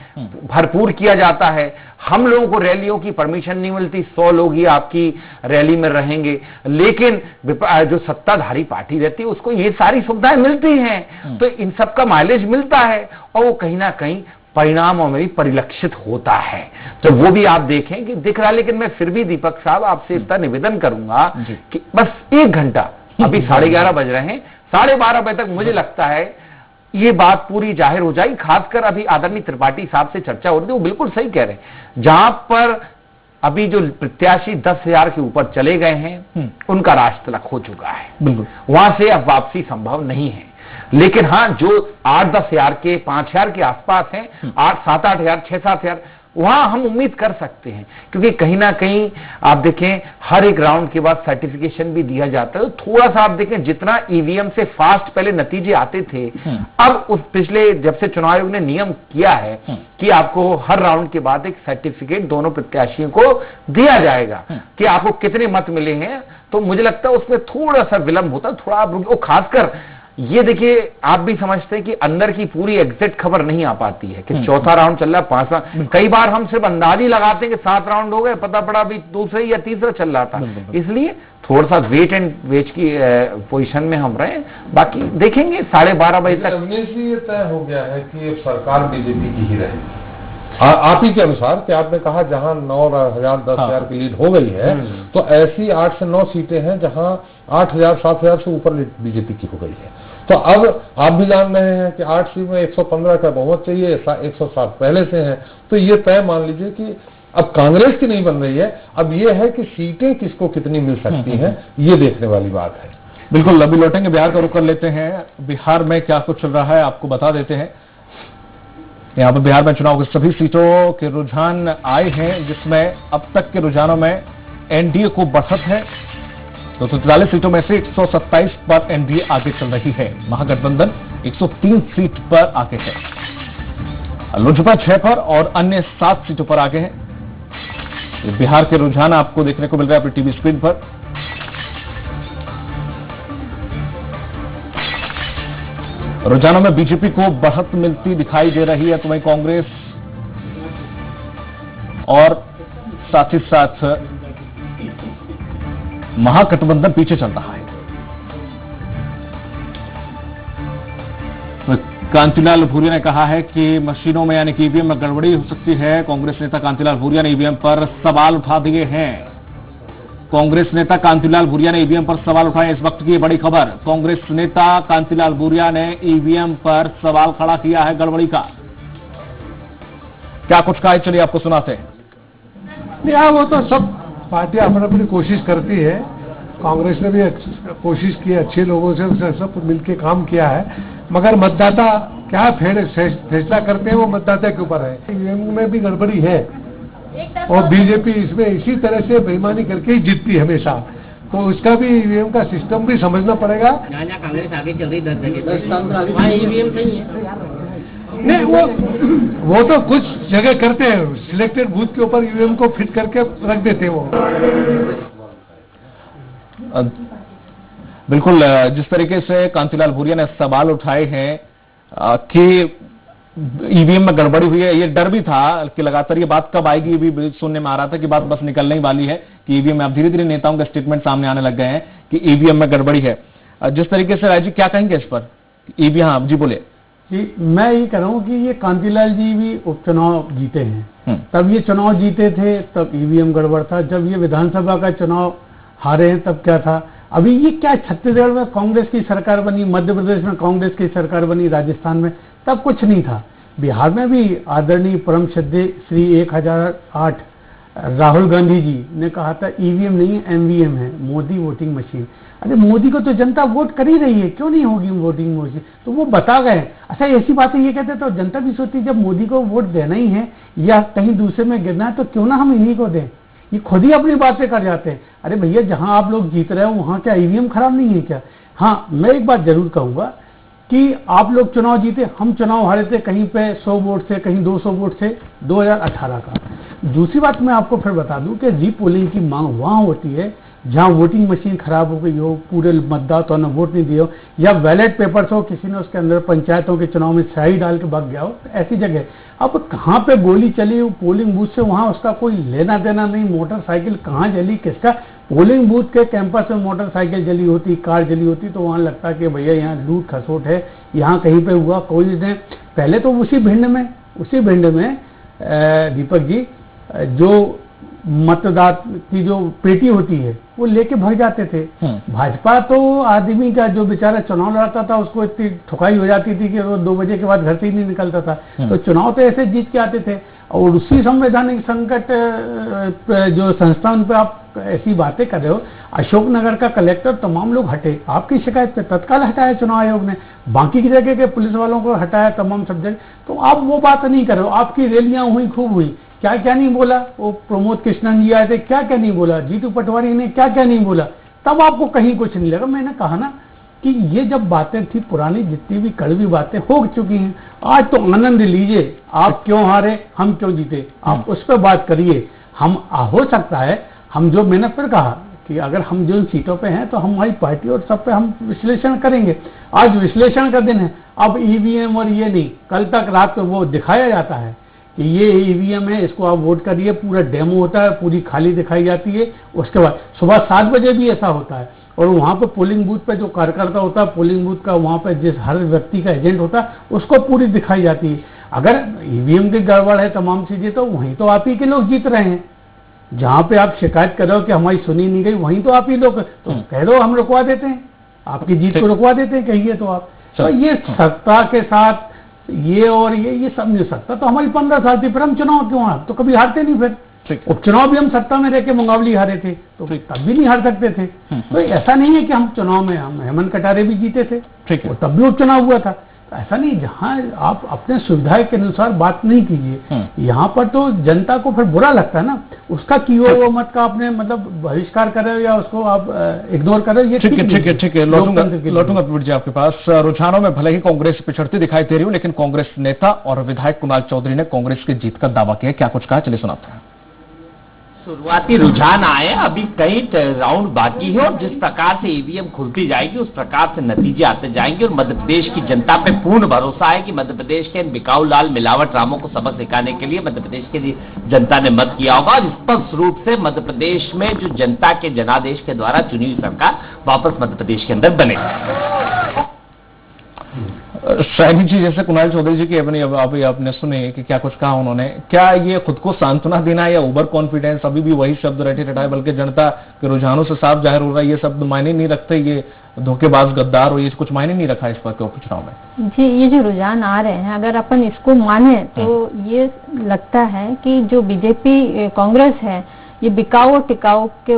भरपूर किया जाता है। हम लोगों को रैलियों की परमिशन नहीं मिलती, 100 लोग ही आपकी रैली में रहेंगे, लेकिन जो सत्ताधारी पार्टी रहती है उसको ये सारी सुविधाएं मिलती हैं। तो इन सब का माइलेज मिलता है और वो कहीं ना कहीं परिणामों में भी परिलक्षित होता है। तो वो भी आप देखें कि दिख रहा है। लेकिन मैं फिर भी दीपक साहब आपसे इतना निवेदन करूंगा कि बस 1 घंटा, अभी 11:30 बज रहे हैं, 12:30 बजे तक मुझे लगता है ये बात पूरी जाहिर हो जाएगी। खासकर अभी आदरणीय त्रिपाठी साहब से चर्चा हो रही थी, वो बिल्कुल सही कह रहे हैं। जहां पर अभी जो प्रत्याशी 10,000 के ऊपर चले गए हैं, उनका राज तिलक हो चुका है, वहां से अब वापसी संभव नहीं है। लेकिन हां, जो 8-10 हजार के 5,000 के आसपास हैं, 7-8 हजार, 6-7 हजार, वहां हम उम्मीद कर सकते हैं। क्योंकि कहीं ना कहीं आप देखें, हर एक राउंड के बाद सर्टिफिकेशन भी दिया जाता है। तो थोड़ा सा आप देखें, जितना ईवीएम से फास्ट पहले नतीजे आते थे, अब उस पिछले जब से चुनाव आयोग ने नियम किया है कि आपको हर राउंड के बाद एक सर्टिफिकेट दोनों प्रत्याशियों को दिया जाएगा कि आपको कितने मत मिले हैं। तो मुझे लगता है उसमें थोड़ा सा विलंब होता है, थोड़ा आप खासकर ये देखिए, आप भी समझते हैं कि अंदर की पूरी एग्जैक्ट खबर नहीं आ पाती है कि चौथा राउंड चल रहा है, 5वां, कई बार हम सिर्फ अंदाज ही लगाते हैं कि 7 राउंड हो गए, पता पड़ा अभी दूसरे या तीसरा चल रहा था। इसलिए थोड़ा सा वेट एंड वेच की पोजीशन में हम रहे। बाकी देखेंगे 12:30 बजे तक। ये तय हो गया है कि सरकार बीजेपी की ही रहेगी। आप ही के अनुसार कि आपने कहा जहां 9,000 10,000 की लीड हो गई है, तो ऐसी 8 से 9 सीटें हैं जहां 8,000 7,000 से ऊपर बीजेपी की हो गई है। तो अब आप भी जान रहे हैं कि 8 सीट में 115 का बहुमत चाहिए, 107 पहले से है। तो ये तय मान लीजिए कि अब कांग्रेस की नहीं बन रही है, अब ये है कि सीटें किसको कितनी मिल सकती हैं, ये देखने वाली बात है। बिल्कुल, अभी लौटेंगे, बिहार का रुख कर लेते हैं। बिहार में क्या कुछ चल रहा है आपको बता देते हैं। यहाँ पर बिहार में चुनाव की सभी सीटों के रुझान आए हैं, जिसमें अब तक के रुझानों में एनडीए को बढ़त है। 243 सीटों में से 127 पर एनडीए आगे चल रही है। महागठबंधन 103 सीट पर आगे है। लोजपा 6 पर और अन्य 7 सीटों पर आगे है। बिहार के रुझान आपको देखने को मिल रहा है अपनी टीवी स्क्रीन पर। रुझानों में बीजेपी को बढ़त मिलती दिखाई दे रही है, तो वहीं कांग्रेस और साथ ही साथ महागठबंधन पीछे चल रहा है। तो कांतिलाल भूरिया ने कहा है कि मशीनों में यानी कि ईवीएम में गड़बड़ी हो सकती है। कांग्रेस नेता कांतिलाल भूरिया ने ईवीएम पर सवाल उठा दिए हैं। कांग्रेस नेता कांतिलाल भूरिया ने ईवीएम पर सवाल उठाए। इस वक्त की बड़ी खबर, कांग्रेस नेता कांतिलाल भूरिया ने ईवीएम पर सवाल खड़ा किया है गड़बड़ी का। क्या कुछ कहा है, चलिए आपको सुनाते हैं। नहीं, वो तो सब पार्टियां अपनी अपनी कोशिश करती है। कांग्रेस ने भी कोशिश की, अच्छे लोगों से सब मिलकर काम किया है, मगर मतदाता क्या फैसला करते हैं वो मतदाता के ऊपर है। ईवीएम में भी गड़बड़ी है और बीजेपी इसमें इसी तरह से बेईमानी करके ही जीतती है हमेशा, तो उसका भी ईवीएम का सिस्टम भी समझना पड़ेगा। कांग्रेस आगे चल रही 10 जगह ईवीएम सही है। नहीं, वो तो कुछ जगह करते हैं, सिलेक्टेड बूथ के ऊपर ईवीएम को फिट करके रख देते हैं वो। बिल्कुल, जिस तरीके से कांतिलाल भूरिया ने सवाल उठाए हैं कि ईवीएम में गड़बड़ी हुई है, ये डर भी था कि लगातार ये बात कब आएगी, ये भी सुनने में आ रहा था कि बात बस निकलने ही वाली है कि ईवीएम में अब धीरे धीरे नेताओं के स्टेटमेंट सामने आने लग गए हैं कि ईवीएम में गड़बड़ी है। जिस तरीके से राय जी क्या कहेंगे इस पर? ईवीएम, हाँ जी बोले। जी, मैं ये कह रहा हूँ कि ये कांतिलाल जी भी उपचुनाव जीते हैं, तब ये चुनाव जीते थे तब ईवीएम गड़बड़ था, जब ये विधानसभा का चुनाव हारे हैं तब क्या था। अभी ये क्या, छत्तीसगढ़ में कांग्रेस की सरकार बनी, मध्य प्रदेश में कांग्रेस की सरकार बनी, राजस्थान में तब कुछ नहीं था। बिहार में भी आदरणीय परम श्रद्धेय श्री 1008 राहुल गांधी जी ने कहा था ईवीएम नहीं एमवीएम है, मोदी वोटिंग मशीन। अरे मोदी को तो जनता वोट कर ही रही है, क्यों नहीं होगी वोटिंग मशीन, तो वो बता गए। अच्छा, ऐसी बातें ये कहते तो जनता भी सोचती जब मोदी को वोट देना ही है या कहीं दूसरे में गिरना है तो क्यों ना हम इन्हीं को दें। ये खुद ही अपनी बातें कर जाते हैं। अरे भैया, जहां आप लोग जीत रहे हो वहां क्या ईवीएम खराब नहीं है क्या? हाँ, मैं एक बात जरूर कहूंगा कि आप लोग चुनाव जीते, हम चुनाव हारे थे, कहीं पे 100 वोट से, कहीं 200 वोट से 2018 का। दूसरी बात मैं आपको फिर बता दूं कि रीपोलिंग की मांग वहां होती है जहां वोटिंग मशीन खराब हो गई हो, पूरे मतदाताओं ने वोट नहीं दिए हो, या बैलेट पेपर्स हो, किसी ने उसके अंदर पंचायतों के चुनाव में स्याही डाल के भाग गया हो, तो ऐसी जगह अब कहाँ पे गोली चली पोलिंग बूथ से, वहां उसका कोई लेना देना नहीं। मोटरसाइकिल कहाँ जली, किसका, पोलिंग बूथ के कैंपस में मोटरसाइकिल जली होती, कार जली होती, तो वहां लगता कि भैया यहाँ लूट खसोट है, यहाँ कहीं पे हुआ। कोई ने पहले तो उसी भिंड में दीपक जी जो मतदाता की जो पेटी होती है वो लेके भाग जाते थे। भाजपा तो आदमी का जो बेचारा चुनाव लड़ता था उसको इतनी ठुकाई हो जाती थी कि वो 2 बजे के बाद घर से ही नहीं निकलता था। तो चुनाव तो ऐसे जीत के आते थे। और उसी संवैधानिक संकट जो संस्थान पे आप ऐसी बातें कर रहे हो, अशोकनगर का कलेक्टर तमाम लोग हटे, आपकी शिकायत पे तत्काल हटाया चुनाव आयोग ने, बाकी की जगह के पुलिस वालों को हटाया, तमाम सब्जेक्ट। तो आप वो बात नहीं कर रहे हो। आपकी रैलियां हुई, खूब हुई, क्या क्या नहीं बोला। वो प्रमोद कृष्णन जी आए थे, क्या क्या नहीं बोला। जीतू पटवारी ने क्या क्या नहीं बोला। तब आपको कहीं कुछ नहीं लगा। मैंने कहा ना कि ये जब बातें थी पुरानी, जितनी भी कड़वी बातें हो चुकी हैं, आज तो आनंद लीजिए। आप क्यों हारे, हम क्यों जीते, आप उस पर बात करिए। हम हो सकता है हम जो, मैंने फिर कहा कि अगर हम जिन सीटों पे हैं तो हमारी पार्टी और सब पे हम विश्लेषण करेंगे। आज विश्लेषण का दिन है। अब ईवीएम और ये नहीं, कल तक रात को वो दिखाया जाता है कि ये ईवीएम है, इसको आप वोट करिए, पूरा डेमो होता है, पूरी खाली दिखाई जाती है। उसके बाद सुबह 7 बजे भी ऐसा होता है। और वहां पे पोलिंग बूथ पे जो कार्यकर्ता होता है, पोलिंग बूथ का वहां पे जिस हर व्यक्ति का एजेंट होता है, उसको पूरी दिखाई जाती है। अगर ईवीएम की गड़बड़ है, तमाम चीजें, तो वहीं तो आप ही के लोग जीत रहे हैं। जहां पे आप शिकायत कर रहे हो कि हमारी सुनी नहीं गई, वहीं तो आप ही लोग, तो कह दो हम रुकवा देते हैं, आपकी जीत को रुकवा देते हैं, कहिए तो आप। तो ये सत्ता के साथ ये और ये सब नहीं सकता। तो हमारी 15 साल थी, फिर हम चुनाव क्यों हार, तो कभी हारते नहीं। फिर उपचुनाव भी हम सत्ता में रह के मुंगावली हारे थे, तो तब भी नहीं हार सकते थे। तो ऐसा नहीं है कि हम चुनाव में, हम हेमंत कटारे भी जीते थे, तब भी उपचुनाव हुआ था। ऐसा नहीं, जहां आप अपने सुविधा के अनुसार बात नहीं कीजिए। यहाँ पर तो जनता को फिर बुरा लगता है ना, उसका किए हुए मत का आपने मतलब बहिष्कार कर रहे हो या उसको आप इग्नोर कर रहे हो। ये ठीक है, लौटूंगा पीठ जी आपके पास। रुझानों में भले ही कांग्रेस पिछड़ती दिखाई दे रही हो, लेकिन कांग्रेस नेता और विधायक कुणाल चौधरी ने कांग्रेस की जीत का दावा किया। क्या कुछ कहा, चलिए सुनाते हैं। शुरुआती रुझान आए, अभी कई राउंड बाकी है और जिस प्रकार से ईवीएम खुलती जाएगी उस प्रकार से नतीजे आते जाएंगे और मध्य प्रदेश की जनता पे पूर्ण भरोसा है कि मध्य प्रदेश के इन बिकाऊ लाल मिलावट रामों को सबक सिखाने के लिए मध्य प्रदेश की जनता ने मत किया होगा और स्पष्ट रूप से मध्य प्रदेश में जो जनता के जनादेश के द्वारा चुनी हुई सरकार वापस मध्य प्रदेश के अंदर बनेगी। शायनी जी, जैसे कुणाल चौधरी जी की अभी आपने सुने कि क्या कुछ कहा उन्होंने, क्या ये खुद को सांत्वना देना या ओवर कॉन्फिडेंस, अभी भी वही शब्द रटे रटाए, बल्कि जनता के रुझानों से साफ जाहिर हो रहा है ये शब्द मायने नहीं रखते, ये धोखेबाज गद्दार और ये कुछ मायने नहीं रखा इस पर क्यों पूछ रहा हूं मैं जी। ये जो रुझान आ रहे हैं अगर अपन इसको माने तो ये लगता है कि जो बीजेपी कांग्रेस है ये बिकाऊ और टिकाऊ के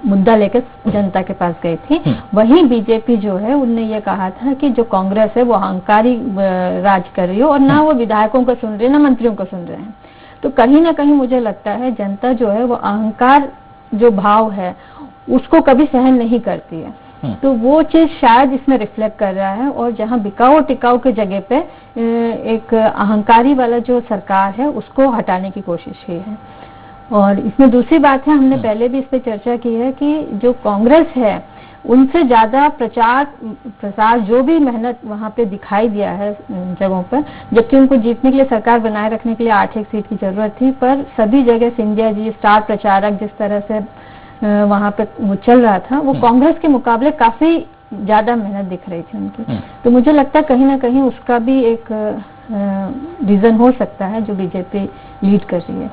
मुद्दा लेकर जनता के पास गई थी। वहीं बीजेपी जो है उनने ये कहा था कि जो कांग्रेस है वो अहंकारी राज कर रही है और ना वो विधायकों को सुन रहे हैं ना मंत्रियों को सुन रहे हैं। तो कहीं ना कहीं मुझे लगता है जनता जो है वो अहंकार जो भाव है उसको कभी सहन नहीं करती है। तो वो चीज शायद इसमें रिफ्लेक्ट कर रहा है और जहां बिकाऊ और टिकाऊ के जगह पे एक अहंकारी वाला जो सरकार है उसको हटाने की कोशिश की है। और इसमें दूसरी बात है, हमने पहले भी इस पे चर्चा की है कि जो कांग्रेस है उनसे ज्यादा प्रसार जो भी मेहनत वहां पे दिखाई दिया है जगहों पर, जबकि उनको जीतने के लिए सरकार बनाए रखने के लिए 8 सीट की जरूरत थी, पर सभी जगह सिंधिया जी स्टार प्रचारक जिस तरह से वहां पे वो चल रहा था वो कांग्रेस के मुकाबले काफी ज्यादा मेहनत दिख रही थी उनकी। तो मुझे लगता है कहीं ना कहीं उसका भी एक रीजन हो सकता है जो बीजेपी लीड कर रही है।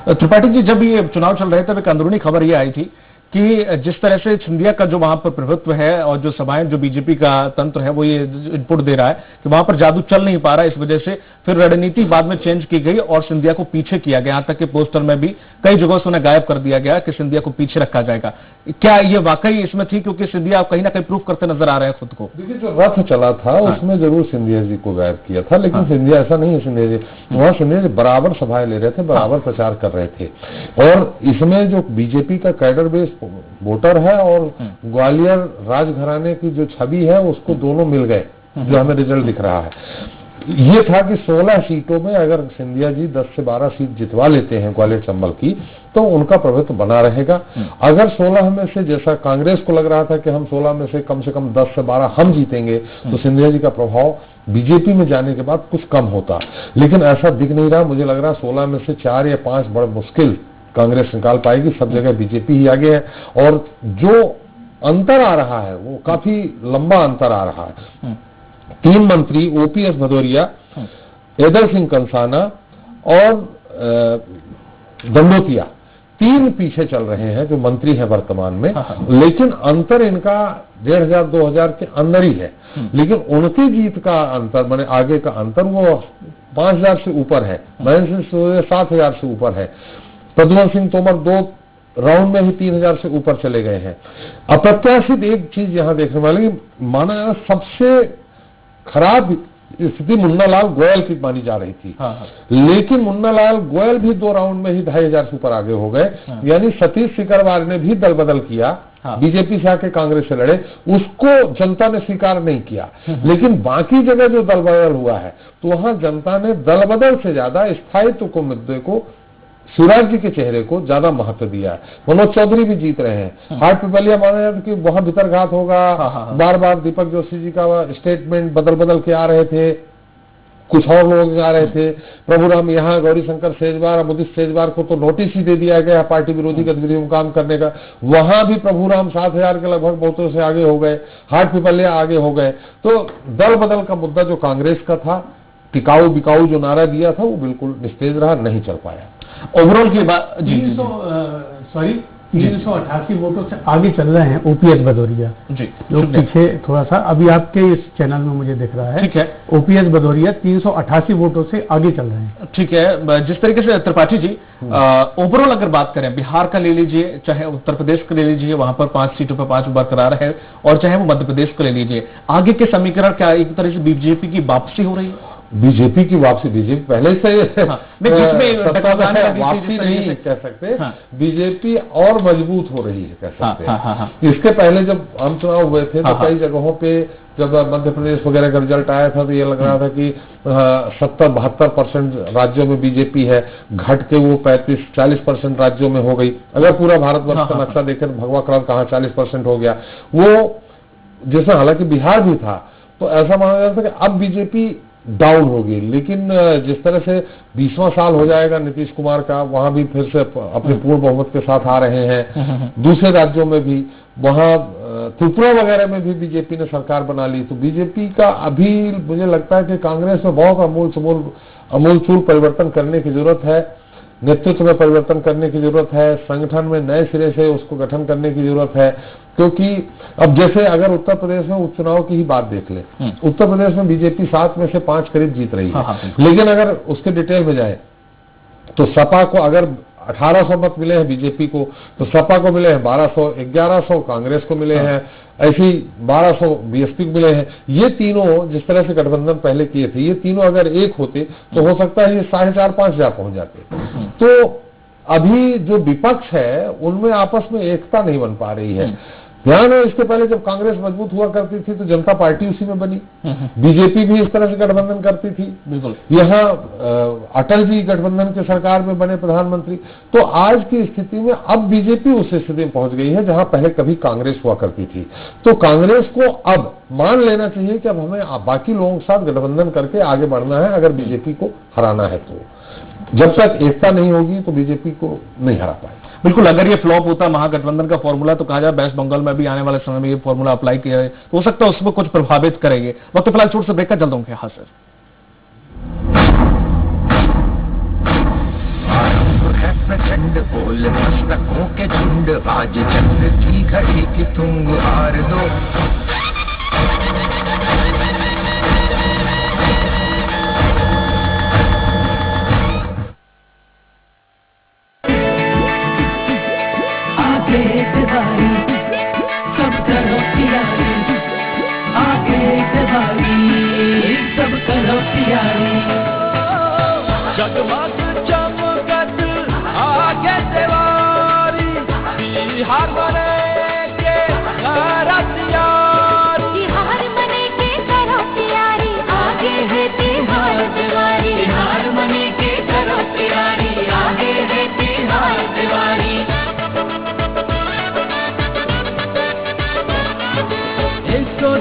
त्रिपाठी जी, जब ये चुनाव चल रहे थे एक अंदरूनी खबर ये आई थी कि जिस तरह से सिंधिया का जो वहां पर प्रभुत्व है और जो सभाएं जो बीजेपी का तंत्र है वो ये इनपुट दे रहा है कि वहां पर जादू चल नहीं पा रहा है, इस वजह से फिर रणनीति बाद में चेंज की गई और सिंधिया को पीछे किया गया। यहाँ तक कि पोस्टर में भी कई जगहों से उन्हें गायब कर दिया गया कि सिंधिया को पीछे रखा जाएगा। क्या ये वाकई इसमें थी, क्योंकि सिंधिया कहीं ना कहीं प्रूफ करते नजर आ रहे हैं खुद को? देखिए, जो रथ चला था उसमें जरूर सिंधिया जी को गायब किया था, लेकिन सिंधिया ऐसा नहीं है। सिंधिया जी वहां सिंधिया जी बराबर सभाएं ले रहे थे, बराबर प्रचार कर रहे थे। और इसमें जो बीजेपी का कैडर बेस वोटर है और ग्वालियर राजघराने की जो छवि है उसको दोनों मिल गए, जो हमें रिजल्ट दिख रहा है। ये था कि 16 सीटों में अगर सिंधिया जी 10 से 12 सीट जितवा लेते हैं ग्वालियर चंबल की तो उनका प्रभुत्व बना रहेगा। अगर 16 में से, जैसा कांग्रेस को लग रहा था कि हम 16 में से कम 10 से 12 हम जीतेंगे, तो सिंधिया जी का प्रभाव बीजेपी में जाने के बाद कुछ कम होता, लेकिन ऐसा दिख नहीं रहा। मुझे लग रहा 16 में से 4 या 5 बड़ा मुश्किल कांग्रेस निकाल पाएगी, सब जगह बीजेपी ही आगे है। और जो अंतर आ रहा है वो काफी लंबा अंतर आ रहा है। 3 मंत्री ओपीएस भदौरिया, एदर सिंह कंसाना और दंडोतिया 3 पीछे चल रहे हैं जो मंत्री हैं वर्तमान में, लेकिन अंतर इनका 1500-2000 के अंदर ही है। लेकिन उनकी जीत का अंतर माने आगे का अंतर वो 5000 से ऊपर है, महेंद्र सिंह 7000 से ऊपर है, प्रद्युम्न सिंह तोमर 2 राउंड में ही 3000 से ऊपर चले गए हैं। अप्रत्याशित एक चीज यहां देखने वाली, माना सबसे खराब स्थिति मुन्ना लाल गोयल की मानी जा रही थी, लेकिन मुन्ना लाल गोयल भी 2 राउंड में ही 2500 से ऊपर आगे हो गए। यानी सतीश सिकरवार ने भी दल बदल किया, बीजेपी से आके कांग्रेस से लड़े, उसको जनता ने स्वीकार नहीं किया। लेकिन बाकी जगह जो दल बदल हुआ है तो वहां जनता ने दल बदल से ज्यादा स्थायित्व को, मुद्दे को, शिवराज जी के चेहरे को ज्यादा महत्व दिया है। मनोज चौधरी भी जीत रहे हैं। हार्ट पिपलिया माना जाता कि वहां भीतरघात होगा, बार बार दीपक जोशी जी का स्टेटमेंट बदल के आ रहे थे, कुछ और लोग आ रहे थे। प्रभुराम यहाँ गौरीशंकर सेजवार, मुदित सेजवार को तो नोटिस ही दे दिया गया पार्टी विरोधी गतिविधियों में काम करने का, वहां भी प्रभुराम 7000 के लगभग वोटों से आगे हो गए, हार्ट पिपलिया आगे हो गए। तो दल बदल का मुद्दा जो कांग्रेस का था, टिकाऊ बिकाऊ जो नारा दिया था वो बिल्कुल निस्तेज रहा, नहीं चल पाया। ओवरऑल की बात 388 वोटों से आगे चल रहे हैं ओपीएस भदौरिया जी, लोग पीछे थोड़ा सा अभी आपके इस चैनल में मुझे दिख रहा है। ठीक है, ओपीएस भदौरिया 388 वोटों से आगे चल रहे हैं। ठीक है, जिस तरीके से त्रिपाठी जी ओवरऑल अगर बात करें, बिहार का ले लीजिए, चाहे उत्तर प्रदेश का ले लीजिए, वहां पर 5 सीटों पर 5 बरकरार है, और चाहे वो मध्य प्रदेश को ले लीजिए, आगे के समीकरण क्या एक तरह से बीजेपी की वापसी हो रही है? बीजेपी की वापसी, बीजेपी पहले से वापसी नहीं कह सकते, बीजेपी और मजबूत हो रही है कह सकते हैं। इसके पहले जब आम चुनाव हुए थे तो कई जगहों पे जब मध्य प्रदेश वगैरह का रिजल्ट आया था तो ये लग रहा था कि 70-72% राज्यों में बीजेपी है, घट के वो 35-40% राज्यों में हो गई। अगर पूरा भारतवर्ष का नक्शा देखें तो भगवा कलर कहाँ 40% हो गया, वो जिसमें हालांकि बिहार भी था, तो ऐसा माना जाता है कि अब बीजेपी डाउन होगी। लेकिन जिस तरह से 20वां साल हो जाएगा नीतीश कुमार का, वहां भी फिर से अपने पूर्ण बहुमत के साथ आ रहे हैं, दूसरे राज्यों में भी, वहां त्रिपुरा वगैरह में भी बीजेपी ने सरकार बना ली, तो बीजेपी का अभी मुझे लगता है कि कांग्रेस में बहुत अमूलचूल परिवर्तन करने की जरूरत है, नेतृत्व में परिवर्तन करने की जरूरत है, संगठन में नए सिरे से उसको गठन करने की जरूरत है। क्योंकि अब जैसे अगर उत्तर प्रदेश में उपचुनाव की ही बात देख ले, उत्तर प्रदेश में बीजेपी 7 में से 5 करीब जीत रही है, लेकिन अगर उसके डिटेल में जाए तो सपा को अगर 1800 मत मिले हैं बीजेपी को, तो सपा को मिले हैं 1200, 1100 कांग्रेस को मिले हैं, ऐसे ही 1200 बीएसपी को मिले हैं। ये तीनों जिस तरह से गठबंधन पहले किए थे, ये तीनों अगर एक होते तो हो सकता है ये 4.5-5 जा पहुंच जाते। तो अभी जो विपक्ष है उनमें आपस में एकता नहीं बन पा रही है। ध्यान है, इसके पहले जब कांग्रेस मजबूत हुआ करती थी तो जनता पार्टी उसी में बनी, बीजेपी भी इस तरह से गठबंधन करती थी, बिल्कुल। यहाँ अटल जी गठबंधन की सरकार में बने प्रधानमंत्री। तो आज की स्थिति में अब बीजेपी उस स्थिति में पहुंच गई है जहां पहले कभी कांग्रेस हुआ करती थी। तो कांग्रेस को अब मान लेना चाहिए कि अब हमें बाकी लोगों के साथ गठबंधन करके आगे बढ़ना है अगर बीजेपी को हराना है। तो जब तक एकता नहीं होगी तो बीजेपी को नहीं हरा पाए। बिल्कुल, अगर ये फ्लॉप होता महागठबंधन का फॉर्मूला तो कहा जाए वेस्ट बंगाल में भी आने वाले समय में ये फॉर्मूला अप्लाई किया है तो हो सकता है उसमें कुछ प्रभावित करेंगे। वक्त फिलहाल छोट से ब्रेक का चलता हूँ। हाँ सर, प्रचंड बोल मस्तकों के झुंड, आज चंद्र की घड़ी की तुंग हार दो। सब करो तैयारी, आगे बढ़ाई, सब करो तैयारी। जगमग चमकत आगे देवारी, बिहार बने के करो तैयारी, बिहार बने के करो तैयारी, आगे है बिहार देवारी, बिहार बने के करो तैयारी, आगे है बिहार देवारी।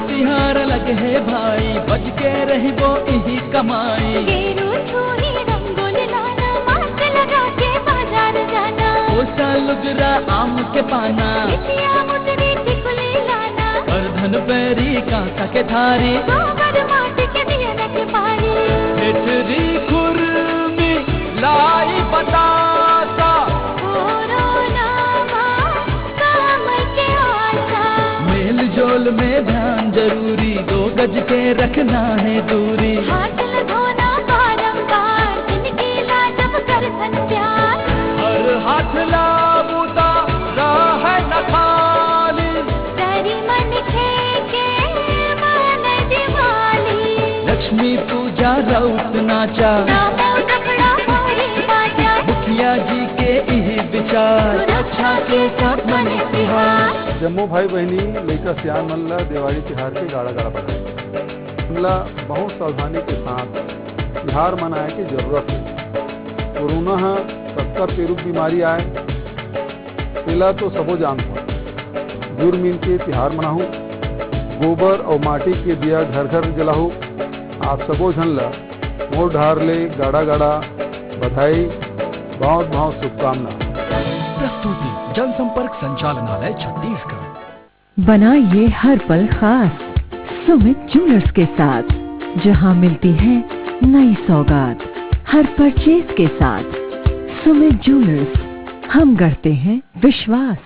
तिहार लगे है भाई, बज के रही वो यही कमाई। रंगोली लाना, मास्क लगा के बाजार जाना, ओसा लुगरा आम के पाना, टिकुली लाना, और धन पैरी कांसा के थारी, गोबर माटी के दिया के पारी, भेटरी खुरमी लाई बतासा, कोरोना काम के आशा, मेल जोल में ध्यान जरूरी, 2 गज के रखना है दूरी, हाथ धोना बारंबार, जिनकी लाजब कर प्यार, हर हाथ लाबूता राह न खाली, तेरी मन के मन दिवाली, लक्ष्मी पूजा रौत नाचा, मुखिया जी के यही विचार, सुरक्षा के साथ मने तिहार। जम्मू भाई बहनी लड़का सियान मल्ला दिवाली तिहार के गाड़ा गाड़ा बनाए हमला बहुत सावधानी के साथ तिहार मनाए की जरूरत है। कोरोना सबका पेरुक बीमारी आए पहला तो सबो जानता जुर मिल के तिहार मनाहू, गोबर और माटी के दिया घर घर जलाहू। आप सबो झन ला मोर ढार ले गाड़ा गाड़ा बधाई, बहुत बहुत शुभकामना। प्रस्तुति जनसंपर्क संचालनालय छत्तीसगढ़। बनाइए हर पल खास सुमित ज्वेलर्स के साथ, जहां मिलती है नई सौगात हर परचेज के साथ। सुमित ज्वेलर्स, हम करते हैं विश्वास।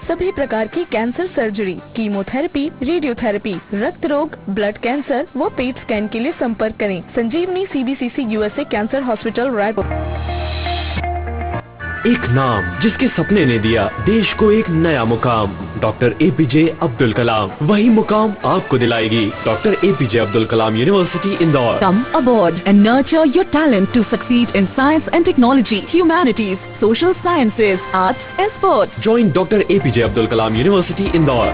सभी प्रकार की कैंसर सर्जरी, कीमोथेरेपी, रेडियोथेरेपी, रक्त रोग, ब्लड कैंसर व पेट स्कैन के लिए संपर्क करें संजीवनी CBCC USA cancer hospital Raipur. एक नाम जिसके सपने ने दिया देश को एक नया मुकाम, डॉक्टर APJ अब्दुल कलाम। वही मुकाम आपको दिलाएगी doctor APJ Abdul Kalam university Indore. Come aboard and nurture your talent to succeed in science and technology, humanities, social sciences, arts and sports. Join Dr. APJ Abdul Kalam University Indore.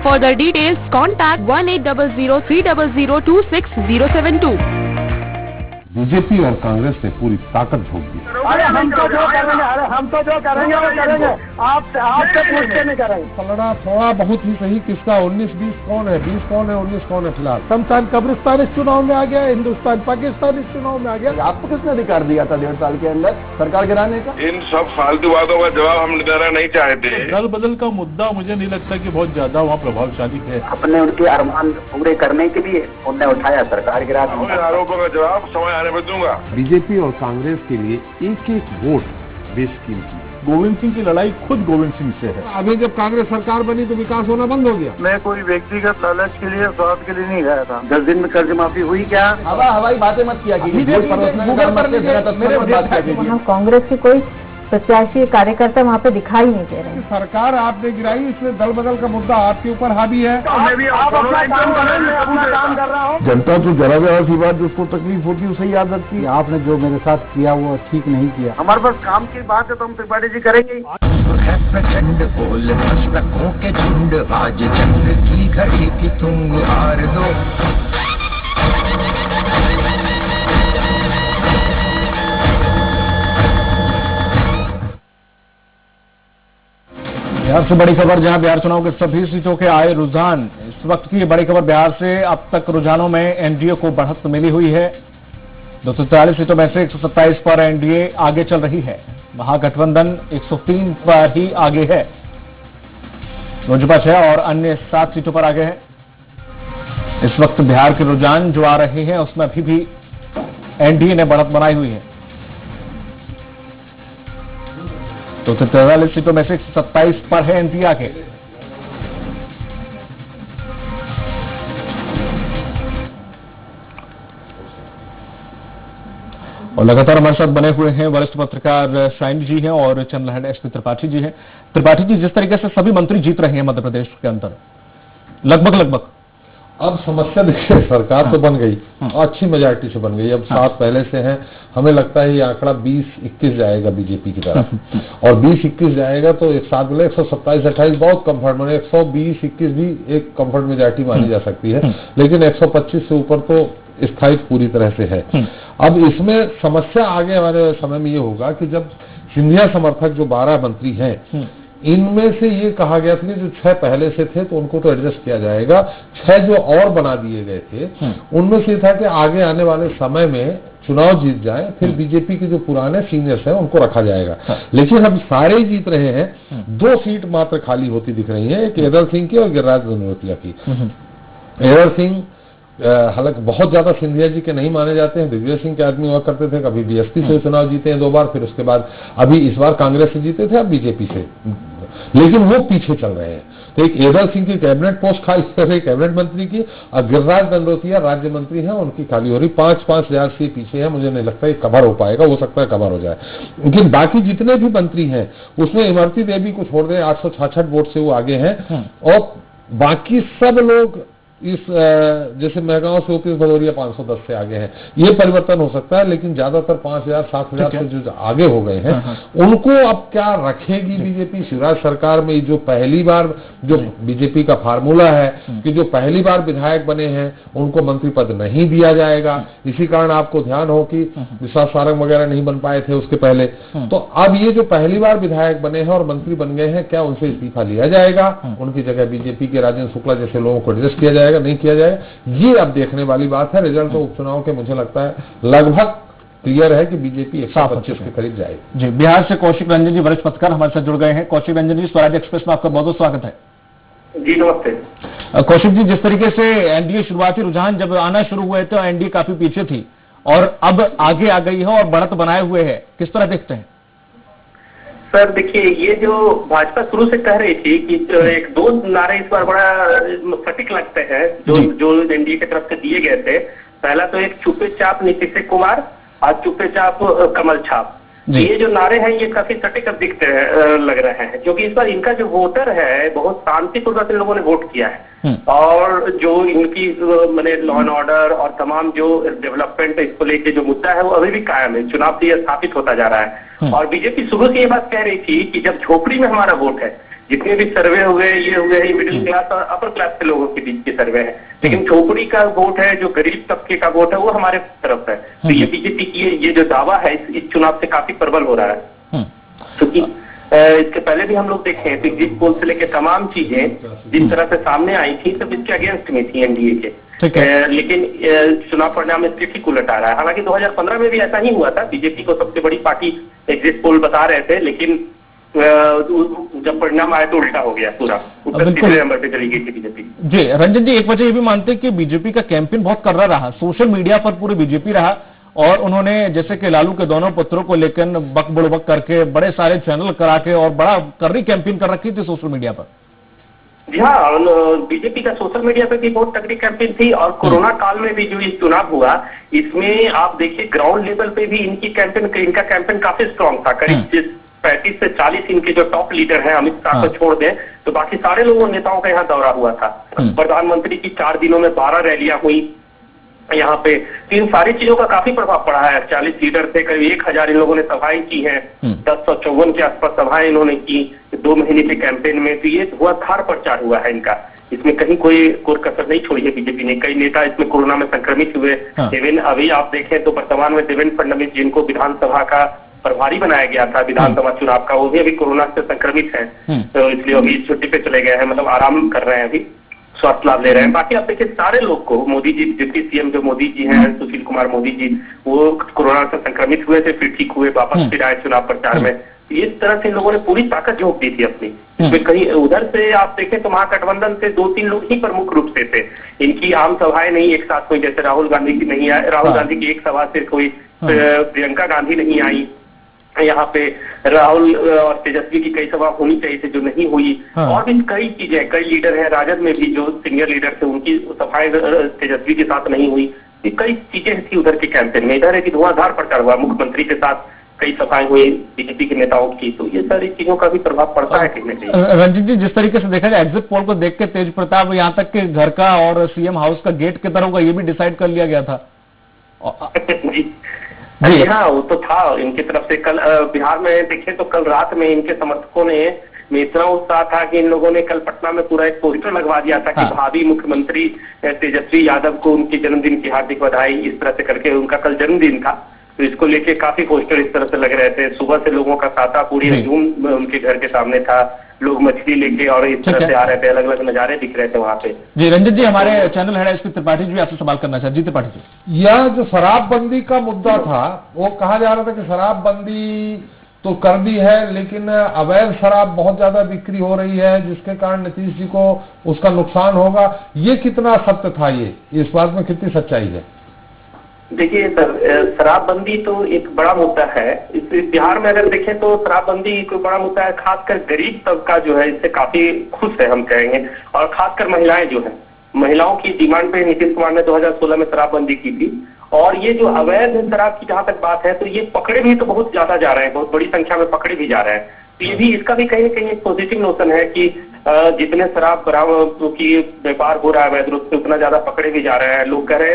Further details, contact 1800-300-26072. BJP और कांग्रेस ने पूरी ताकत झोंक दी। अरे हम तो जो करेंगे वो करेंगे, आपसे पूछते नहीं करेंगे। पलड़ा थोड़ा बहुत ही सही किसका 19-20 कौन है, 20 कौन है, 19 कौन है फिलहाल। शमशान कब्रिस्तान इस चुनाव में आ गया, हिंदुस्तान पाकिस्तान इस चुनाव में आ गया। आपको किसने अधिकार दिया था 1.5 साल के अंदर सरकार गिराने का? इन सब फालतू बातों का जवाब हम देना नहीं चाहते। दल बदल का मुद्दा मुझे नहीं लगता कि बहुत ज्यादा वहाँ प्रभावशाली है। अपने उनके अरमान पूरे करने के लिए उन्होंने उठाया, सरकार गिरा दी। आरोपों का जवाब समय आने पर दूंगा। बीजेपी और कांग्रेस के लिए एक एक वोट बेशकीमती। गोविंद सिंह की लड़ाई खुद गोविंद सिंह से है। अभी जब कांग्रेस सरकार बनी तो विकास होना बंद हो गया। मैं कोई व्यक्तिगत लालच के लिए, स्वार्थ के लिए नहीं गया था। 10 दिन में कर्ज माफी हुई क्या? हवाई बातें मत किया कांग्रेस की कोई प्रत्याशी कार्यकर्ता वहाँ पे दिखाई नहीं दे रहे। सरकार आपने गिराई, इसलिए दल बदल का मुद्दा आपके ऊपर हावी है। मैं भी आप अपना काम कर रहे हैं, मैं अपना काम कर रहा हूँ। जनता तो जरा सी बात जिसको तकलीफ होती है उसे याद रखती है। आपने जो मेरे साथ किया वो ठीक नहीं किया। हमारे पास काम की बात है तो हम त्रिपाठी जी करेंगे। है प्रचंड बोल मस्तकों के झुंड, आज जंग की घड़ी की तुंग हार दो। बिहार से बड़ी खबर, जहां बिहार चुनाव के सभी सीटों के आए रुझान। इस वक्त की बड़ी खबर बिहार से अब तक रुझानों में एनडीए को बढ़त मिली हुई है। 243 सीटों में से 127 पर एनडीए आगे चल रही है। महागठबंधन 103 पर ही आगे है। लोजपा 6 और अन्य 7 सीटों पर आगे है। इस वक्त बिहार के रुझान जो आ रहे हैं उसमें अभी भी एनडीए ने बढ़त बनाई हुई है। तो 43 सीटों में से 127 पर है एनडीए आगे। और लगातार हमारे साथ बने हुए हैं वरिष्ठ पत्रकार शाइनी जी हैं और चंद्रलहर एसपी त्रिपाठी जी हैं। त्रिपाठी जी, जिस तरीके से सभी मंत्री जीत रहे हैं मध्य प्रदेश के अंदर लगभग अब समस्या देखिए, सरकार तो बन गई, अच्छी मेजॉरिटी से बन गई। अब 7 पहले से हैं, हमें लगता है ये आंकड़ा 20-21 जाएगा बीजेपी की तरफ। और 20-21 जाएगा तो एक साथ बोले 127-28 बहुत कंफर्ट माने, 120-21 भी एक कंफर्ट मेजॉरिटी मानी जा सकती है। लेकिन 125 से ऊपर तो स्थायित्व पूरी तरह से है। अब इसमें समस्या आगे हमारे समय में ये होगा कि जब सिंधिया समर्थक जो 12 मंत्री हैं, इनमें से ये कहा गया था कि जो 6 पहले से थे तो उनको तो एडजस्ट किया जाएगा, 6 जो और बना दिए गए थे उनमें से था कि आगे आने वाले समय में चुनाव जीत जाए फिर बीजेपी के जो पुराने सीनियर्स हैं उनको रखा जाएगा। लेकिन अब सारे ही जीत रहे हैं, 2 सीट मात्र खाली होती दिख रही है, एक एदर सिंह की और गिरिराज दंडोतिया की। एदर सिंह हालांकि बहुत ज्यादा सिंधिया जी के नहीं माने जाते हैं, दिग्विजय सिंह के आदमी हुआ करते थे, कभी बीएसपी से चुनाव जीते हैं 2 बार, फिर उसके बाद अभी इस बार कांग्रेस से जीते थे, अब बीजेपी से, लेकिन वो पीछे चल रहे हैं। तो एक एदर सिंह की कैबिनेट पोस्ट खाली कर रही, कैबिनेट मंत्री की, और गिरिराज दंडोतिया राज्य मंत्री हैं, उनकी खाली हो रही। 5-5 हजार से पीछे है, मुझे नहीं लगता ये कवर हो पाएगा, हो सकता है कवर हो जाए। लेकिन बाकी जितने भी मंत्री हैं उसमें इमरती देवी को छोड़ दें 866 वोट से वो आगे हैं, और बाकी सब लोग इस जैसे महगांव से OPS भदौरिया 510 से आगे हैं। ये परिवर्तन हो सकता है, लेकिन ज्यादातर 5000-7000 से जो आगे हो गए हैं उनको अब क्या रखेगी बीजेपी? शिवराज सरकार में जो पहली बार जो बीजेपी का फार्मूला है कि जो पहली बार विधायक बने हैं उनको मंत्री पद नहीं दिया जाएगा। इसी कारण आपको ध्यान हो कि विश्वास सारंग वगैरह नहीं बन पाए थे उसके पहले। तो अब ये जो पहली बार विधायक बने हैं और मंत्री बन गए हैं, क्या उनसे इस्तीफा लिया जाएगा? उनकी जगह बीजेपी के राजेंद्र शुक्ला जैसे लोगों को एडजस्ट किया जाएगा, नहीं किया जाए, ये अब देखने वाली बात है। रिजल्ट तो उपचुनाव के मुझे लगता है लगभग क्लियर है कि बीजेपी 125 के करीब जाएगी। जी, बिहार से कौशिक रंजन जी वरिष्ठ पत्रकार हमारे साथ जुड़ गए हैं। कौशिक रंजन जी, स्वराज एक्सप्रेस में आपका बहुत बहुत स्वागत है। जी नमस्ते। कौशिक जी, जिस तरीके से एनडीए शुरुआती रुझान जब आना शुरू हुए तो एनडीए काफी पीछे थी और अब आगे आ गई है और बढ़त बनाए हुए है, किस तरह देखते हैं? सर देखिए, ये जो भाजपा शुरू से कह रही थी कि 1-2 नारे इस बार बड़ा सटीक लगते हैं जो एनडीए की तरफ से दिए गए थे। पहला तो एक चुपे चाप नीतीश कुमार और चुपे चाप कमल छाप। ये जो नारे हैं ये काफी सटीक दिखते हैं, लग रहे हैं, क्योंकि इस बार इनका जो वोटर है बहुत शांतिपूर्वक इन लोगों ने वोट किया है और जो इनकी मैंने लॉ एंड ऑर्डर और तमाम जो डेवलपमेंट इसको लेके जो मुद्दा है वो अभी भी कायम है, चुनाव से यह स्थापित होता जा रहा है। और बीजेपी शुरू से ये बात कह रही थी कि जब झोपड़ी में हमारा वोट है, जितने भी सर्वे हुए ये हुए हैं मिडिल क्लास और अपर क्लास के लोगों के बीच के सर्वे है, लेकिन झोपड़ी का वोट है, जो गरीब तबके का वोट है वो हमारे तरफ है। तो ये बीजेपी की ये जो दावा है इस चुनाव से काफी प्रबल हो रहा है, क्योंकि इसके पहले भी हम लोग देखे हैं एग्जिट पोल से लेकर तमाम चीजें जिस तरह से सामने आई थी सब इसके अगेंस्ट में थी एनडीए के, लेकिन चुनाव परिणाम इसके ठीक उलट आ रहा है। हालांकि 2015 में भी ऐसा ही हुआ था, बीजेपी को सबसे बड़ी पार्टी एग्जिट पोल बता रहे थे, लेकिन जब परिणाम आया तो उल्टा हो गया पूरा, तीसरे नंबर पे चली गई थी बीजेपी। जी रंजन जी, एक वजह ये भी मानते हैं कि बीजेपी का कैंपेन बहुत कर रहा, सोशल मीडिया पर पूरी बीजेपी रहा और उन्होंने जैसे कि लालू के दोनों पुत्रों को लेकर बक बुड़बक करके बड़े सारे चैनल करा के और बड़ा कर्री कैंपेन कर रखी थी सोशल मीडिया पर। जी हाँ, बीजेपी का सोशल मीडिया पे भी बहुत तगड़ी कैंपेन थी और कोरोना काल में भी जो ये चुनाव हुआ इसमें आप देखिए ग्राउंड लेवल पे भी इनका कैंपेन काफी स्ट्रांग था। करीब 35 से 40 इनके जो टॉप लीडर हैं, अमित शाह को छोड़ दें तो बाकी सारे लोगों नेताओं का यहाँ दौरा हुआ था। प्रधानमंत्री की 4 दिनों में 12 रैलियां हुई यहाँ पे, तो इन सारी चीजों का काफी प्रभाव पड़ा है। 40 लीडर थे, करीब 1000 इन लोगों ने सभाएं की हैं, 1054 के आसपास सभाएं इन्होंने की 2 महीने के कैंपेन में। तो ये धार प्रचार हुआ है इनका, इसमें कहीं कोई कसर नहीं छोड़ी है बीजेपी ने। कई नेता इसमें कोरोना में संक्रमित हुए। अभी आप देखें तो वर्तमान में देवेंद्र फडणवीस जिनको विधानसभा का प्रभारी बनाया गया था विधानसभा चुनाव का, वो भी अभी कोरोना से संक्रमित है, तो इसलिए अभी छुट्टी पे चले गए हैं, मतलब आराम कर रहे हैं, अभी स्वास्थ्य लाभ ले रहे हैं। बाकी आप देखिए सारे लोग को, मोदी जी डिप्टी सीएम जो मोदी जी हैं, सुशील कुमार मोदी जी, वो कोरोना से संक्रमित हुए थे, फिर ठीक हुए, वापस फिर आए चुनाव प्रचार में। इस तरह से लोगों ने पूरी ताकत झोंक दी थी अपनी। इसमें कहीं उधर से आप देखें तो महागठबंधन से 2-3 लोग ही प्रमुख रूप से थे, इनकी आम सभाएं नहीं एक साथ हुई, जैसे राहुल गांधी की नहीं आई, राहुल गांधी की एक सभा से कोई, प्रियंका गांधी नहीं आई यहाँ पे, राहुल और तेजस्वी की कई सभा होनी चाहिए थी जो नहीं हुई। और भी कई चीजें, कई लीडर हैं राजद में भी जो सीनियर लीडर थे, उनकी सभाएं तेजस्वी के साथ नहीं हुई। कई चीजें थी उधर के कैंपेन में। इधर है कि धुआंधार प्रचार हुआ, मुख्यमंत्री के साथ कई सभाएं हुई बीजेपी के नेताओं की, तो ये सारी चीजों का भी प्रभाव पड़ता है कहीं ना कहीं। रंजीत जी, जिस तरीके से देखा जाए एग्जिट पोल को देख के तेज प्रताप यहाँ तक के घर का और सीएम हाउस का गेट के तरफ का ये भी डिसाइड कर लिया गया था। जी हाँ, वो तो था इनकी तरफ से। कल बिहार में देखें तो कल रात में इनके समर्थकों ने में इतना उत्साह था कि इन लोगों ने कल पटना में पूरा एक पोस्टर लगवा दिया था कि भावी मुख्यमंत्री तेजस्वी यादव को उनके जन्मदिन की हार्दिक बधाई, इस तरह से करके। उनका कल जन्मदिन था तो इसको लेके काफी पोस्टर इस तरह से लग रहे थे। सुबह से लोगों का तांता पूरी हजूम उनके घर के सामने था, लोग मछली लेके और इस तरह से आ रहे थे, अलग अलग नजारे दिख रहे थे वहाँ पे। जी रंजित जी, हमारे channel head SP Tripathi ji आपसे सवाल करना चाहते। जी त्रिपाठी जी, यह जो शराबबंदी का मुद्दा था वो कहा जा रहा था कि शराबबंदी तो कर दी है लेकिन अवैध शराब बहुत ज्यादा बिक्री हो रही है जिसके कारण नीतीश जी को उसका नुकसान होगा। ये कितना सत्य था, ये इस बात में कितनी सच्चाई है? देखिए सर, शराबबंदी तो एक बड़ा मुद्दा है। इस बिहार में अगर देखें तो शराबबंदी कोई बड़ा मुद्दा है। खासकर गरीब तबका जो है इससे काफी खुश है हम कहेंगे, और खासकर महिलाएं जो है, महिलाओं की डिमांड पे नीतीश कुमार ने 2016 में शराबबंदी की थी। और ये जो अवैध शराब की जहां तक बात है तो ये पकड़े भी तो बहुत ज्यादा जा रहे हैं, बहुत बड़ी संख्या में पकड़े भी जा रहे हैं। तो ये भी इसका भी कहीं ना कहीं एक पॉजिटिव नोशन है कि जितने शराब बरामद की व्यापार हो रहा है अवैध रूप से उतना ज्यादा पकड़े भी जा रहे हैं। लोग कह रहे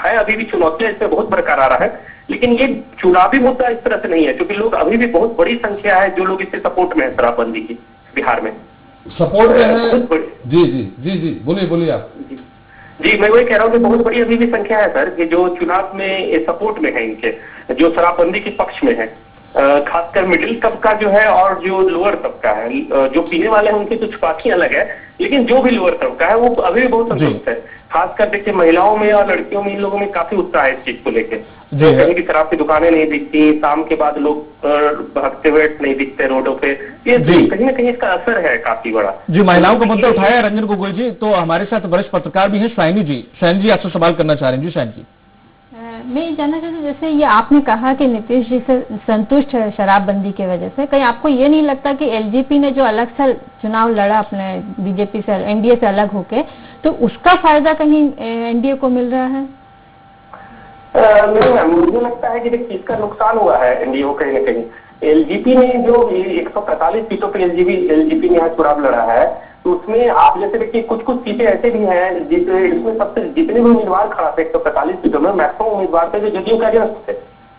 हैं अभी भी चुनौतियां इसमें बहुत बरकरार आ रहा है, लेकिन ये चुनावी मुद्दा इस तरह से नहीं है, क्योंकि लोग अभी भी बहुत बड़ी संख्या है जो लोग इससे सपोर्ट में है शराबबंदी की बिहार में। सपोर्ट में है? जी जी जी जी, बोलिए आप। जी, मैं वही कह रहा हूँ कि बहुत बड़ी अभी भी संख्या है सर कि जो चुनाव में सपोर्ट में है इनके, जो शराबबंदी के पक्ष में है। खासकर मिडिल तबका जो है और जो लोअर तबका है, जो पीने वाले हैं उनकी कुछ बात ही अलग है, लेकिन जो भी लोअर तबका है वो अभी भी बहुत संतुष्ट है। खासकर देखिए महिलाओं में और लड़कियों में इन लोगों में काफी उत्साह है इस चीज को लेकर। कहीं की शराब की दुकानें नहीं दिखती, शाम के बाद लोग भागते हुए नहीं दिखते रोडों पे। ये कहीं ना कहीं इसका असर है काफी बड़ा। जी, महिलाओं का मुद्दा उठाया रंजन गोगोई जी, तो हमारे साथ वरिष्ठ पत्रकार भी हैं शाइनी जी। शाइनी जी, आपसे सवाल करना चाह रहे हैं। जी शाइनी जी, मैं ये जानना चाहती हूँ, जैसे ये आपने कहा कि नीतीश जी से संतुष्ट है शराबबंदी की वजह से, कहीं आपको ये नहीं लगता कि एलजेपी ने जो अलग सा चुनाव लड़ा अपने बीजेपी से, एनडीए से अलग होके, तो उसका फायदा कहीं एनडीए को मिल रहा है? नहीं मैम, मुझे लगता है कि देखिए इसका नुकसान हुआ है एनडीए को कहीं ना कहीं। एलजीपी ने जो 145 सीटों पे एलजीपी ने यहाँ चुनाव लड़ा है, तो उसमें आप जैसे देखिए कुछ कुछ सीटें ऐसे भी हैं इसमें सबसे जितने भी उम्मीदवार खड़ा थे 145 सीटों में मैक्सिमम उम्मीदवार थे जो जदयू के अगेंस्ट थे,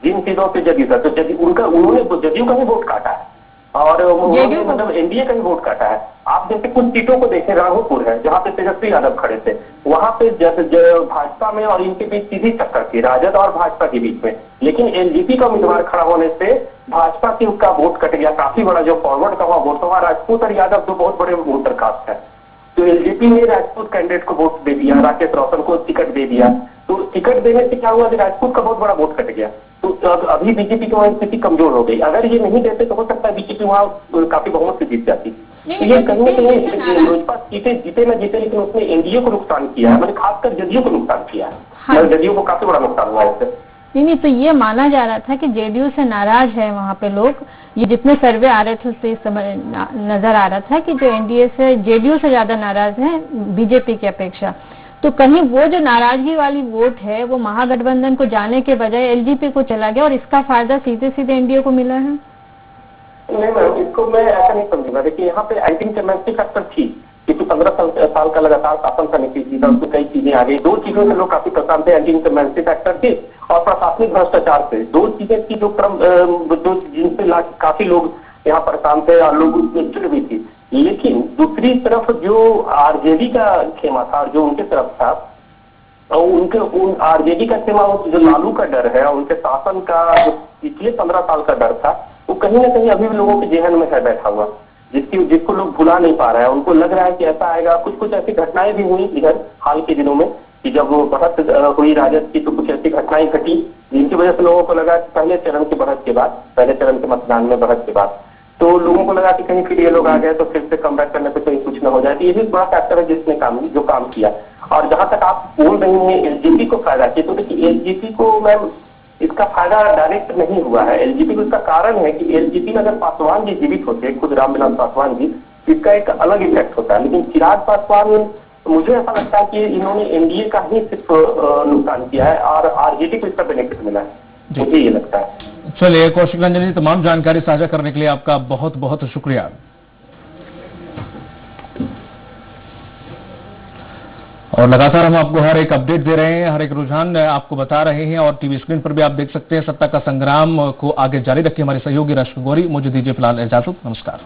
जिन सीटों पे जदयू था, तो उन्होंने जदयू का भी वोट काटा है और मतलब एनडीए का भी वोट काटा है। आप जैसे कुछ सीटों को देखें, राघोपुर है जहाँ पे तेजस्वी यादव खड़े थे, वहां पे भाजपा में और इनके बीच सीधी टक्कर थी, राजद और भाजपा के बीच में, लेकिन एलजीपी का उम्मीदवार खड़ा होने से भाजपा की उसका वोट कट गया। काफी बड़ा जो फॉरवर्ड का हुआ वोट हुआ, राजपूत और यादव दो बहुत बड़े वोटर कास्ट है, तो एलजेपी ने राजपूत कैंडिडेट को वोट दे दिया, राकेश रोशन को टिकट दे दिया। तो टिकट देने से क्या हुआ कि राजपूत का बहुत बड़ा वोट कट गया, तो अभी बीजेपी की वहां स्थिति कमजोर हो गई। अगर ये नहीं देते तो हो सकता है बीजेपी वहां काफी बहुमत से जीत जाती। तो ये कहीं ना कहीं लोजपा सीटें जीते न जीते, लेकिन उसने एनडीए को नुकसान किया है, मैंने खासकर जदयू को नुकसान किया है। जदयू को काफी बड़ा नुकसान हुआ इससे। नहीं, तो ये माना जा रहा था कि जेडीयू से नाराज है वहाँ पे लोग, ये जितने सर्वे आ रहे थे उससे नजर आ रहा था कि जो एनडीए से जेडीयू से ज्यादा नाराज है बीजेपी की अपेक्षा। तो कहीं वो जो नाराजगी वाली वोट है वो महागठबंधन को जाने के बजाय एलजीपी को चला गया और इसका फायदा सीधे सीधे एनडीए को मिला है। नहीं मैम, इसको मैं ऐसा नहीं समझूंगा। देखिए यहाँ पे एंटी इंकम्बेंसी फैक्टर थी, क्योंकि 15 साल का लगातार शासन का नीति था, उसमें कई चीजें आ गई। दो चीजों से लोग काफी परेशान थे, एंटी इंकम्बेंसी फैक्टर थी और प्रशासनिक भ्रष्टाचार से। दो चीजें थी जो जिनसे काफी लोग यहाँ परेशान थे और लोग उसमें जुड़ भी थी। लेकिन दूसरी तरफ जो आरजेडी का खेमा था, जो उनके तरफ था, और आरजेडी का खेमा जो लालू का डर है, उनके शासन का जो पिछले 15 साल का डर था, वो कहीं ना कहीं अभी भी लोगों के जेहन में है बैठा हुआ, जिसको लोग भुला नहीं पा रहे हैं। उनको लग रहा है कि ऐसा आएगा। कुछ ऐसी घटनाएं भी हुई इधर हाल के दिनों में कि जब वो बढ़त हुई राजद की, तो कुछ ऐसी घटनाएं घटी जिनकी वजह से लोगों को लगा कि पहले चरण की बढ़त के बाद, पहले चरण के मतदान में बढ़त के बाद, तो लोगों को लगा कि कहीं फिर ये लोग आ गए तो फिर से कम बैक करने पे कहीं कुछ न हो जाए। तो ये भी बड़ा फैक्टर है जिसने काम किया। और जहां तक आप बोल रही हैं एलजीपी को फायदा किया, तो देखिए एलजीपी को मैम इसका फायदा डायरेक्ट नहीं हुआ है। एलजीपी को इसका कारण है कि एलजीपी में अगर पासवान जी जीवित होते, खुद रामविलास पासवान जी, इसका एक अलग इफेक्ट होता है। लेकिन चिराग पासवान, मुझे ऐसा लगता है कि इन्होंने एनडीए का ही सिर्फ नुकसान किया है और आरजेडी को इसका बेनिफिट मिला है, मुझे ये लगता है। चलिए कौशिक रंजन जी, तमाम जानकारी साझा करने के लिए आपका बहुत बहुत शुक्रिया। और लगातार हम आपको हर एक अपडेट दे रहे हैं, हर एक रुझान आपको बता रहे हैं और टीवी स्क्रीन पर भी आप देख सकते हैं। सत्ता का संग्राम को आगे जारी रखिए। हमारे सहयोगी रश्मि गौरी, मुझे दीजिए फिलहाल इजाजत। नमस्कार।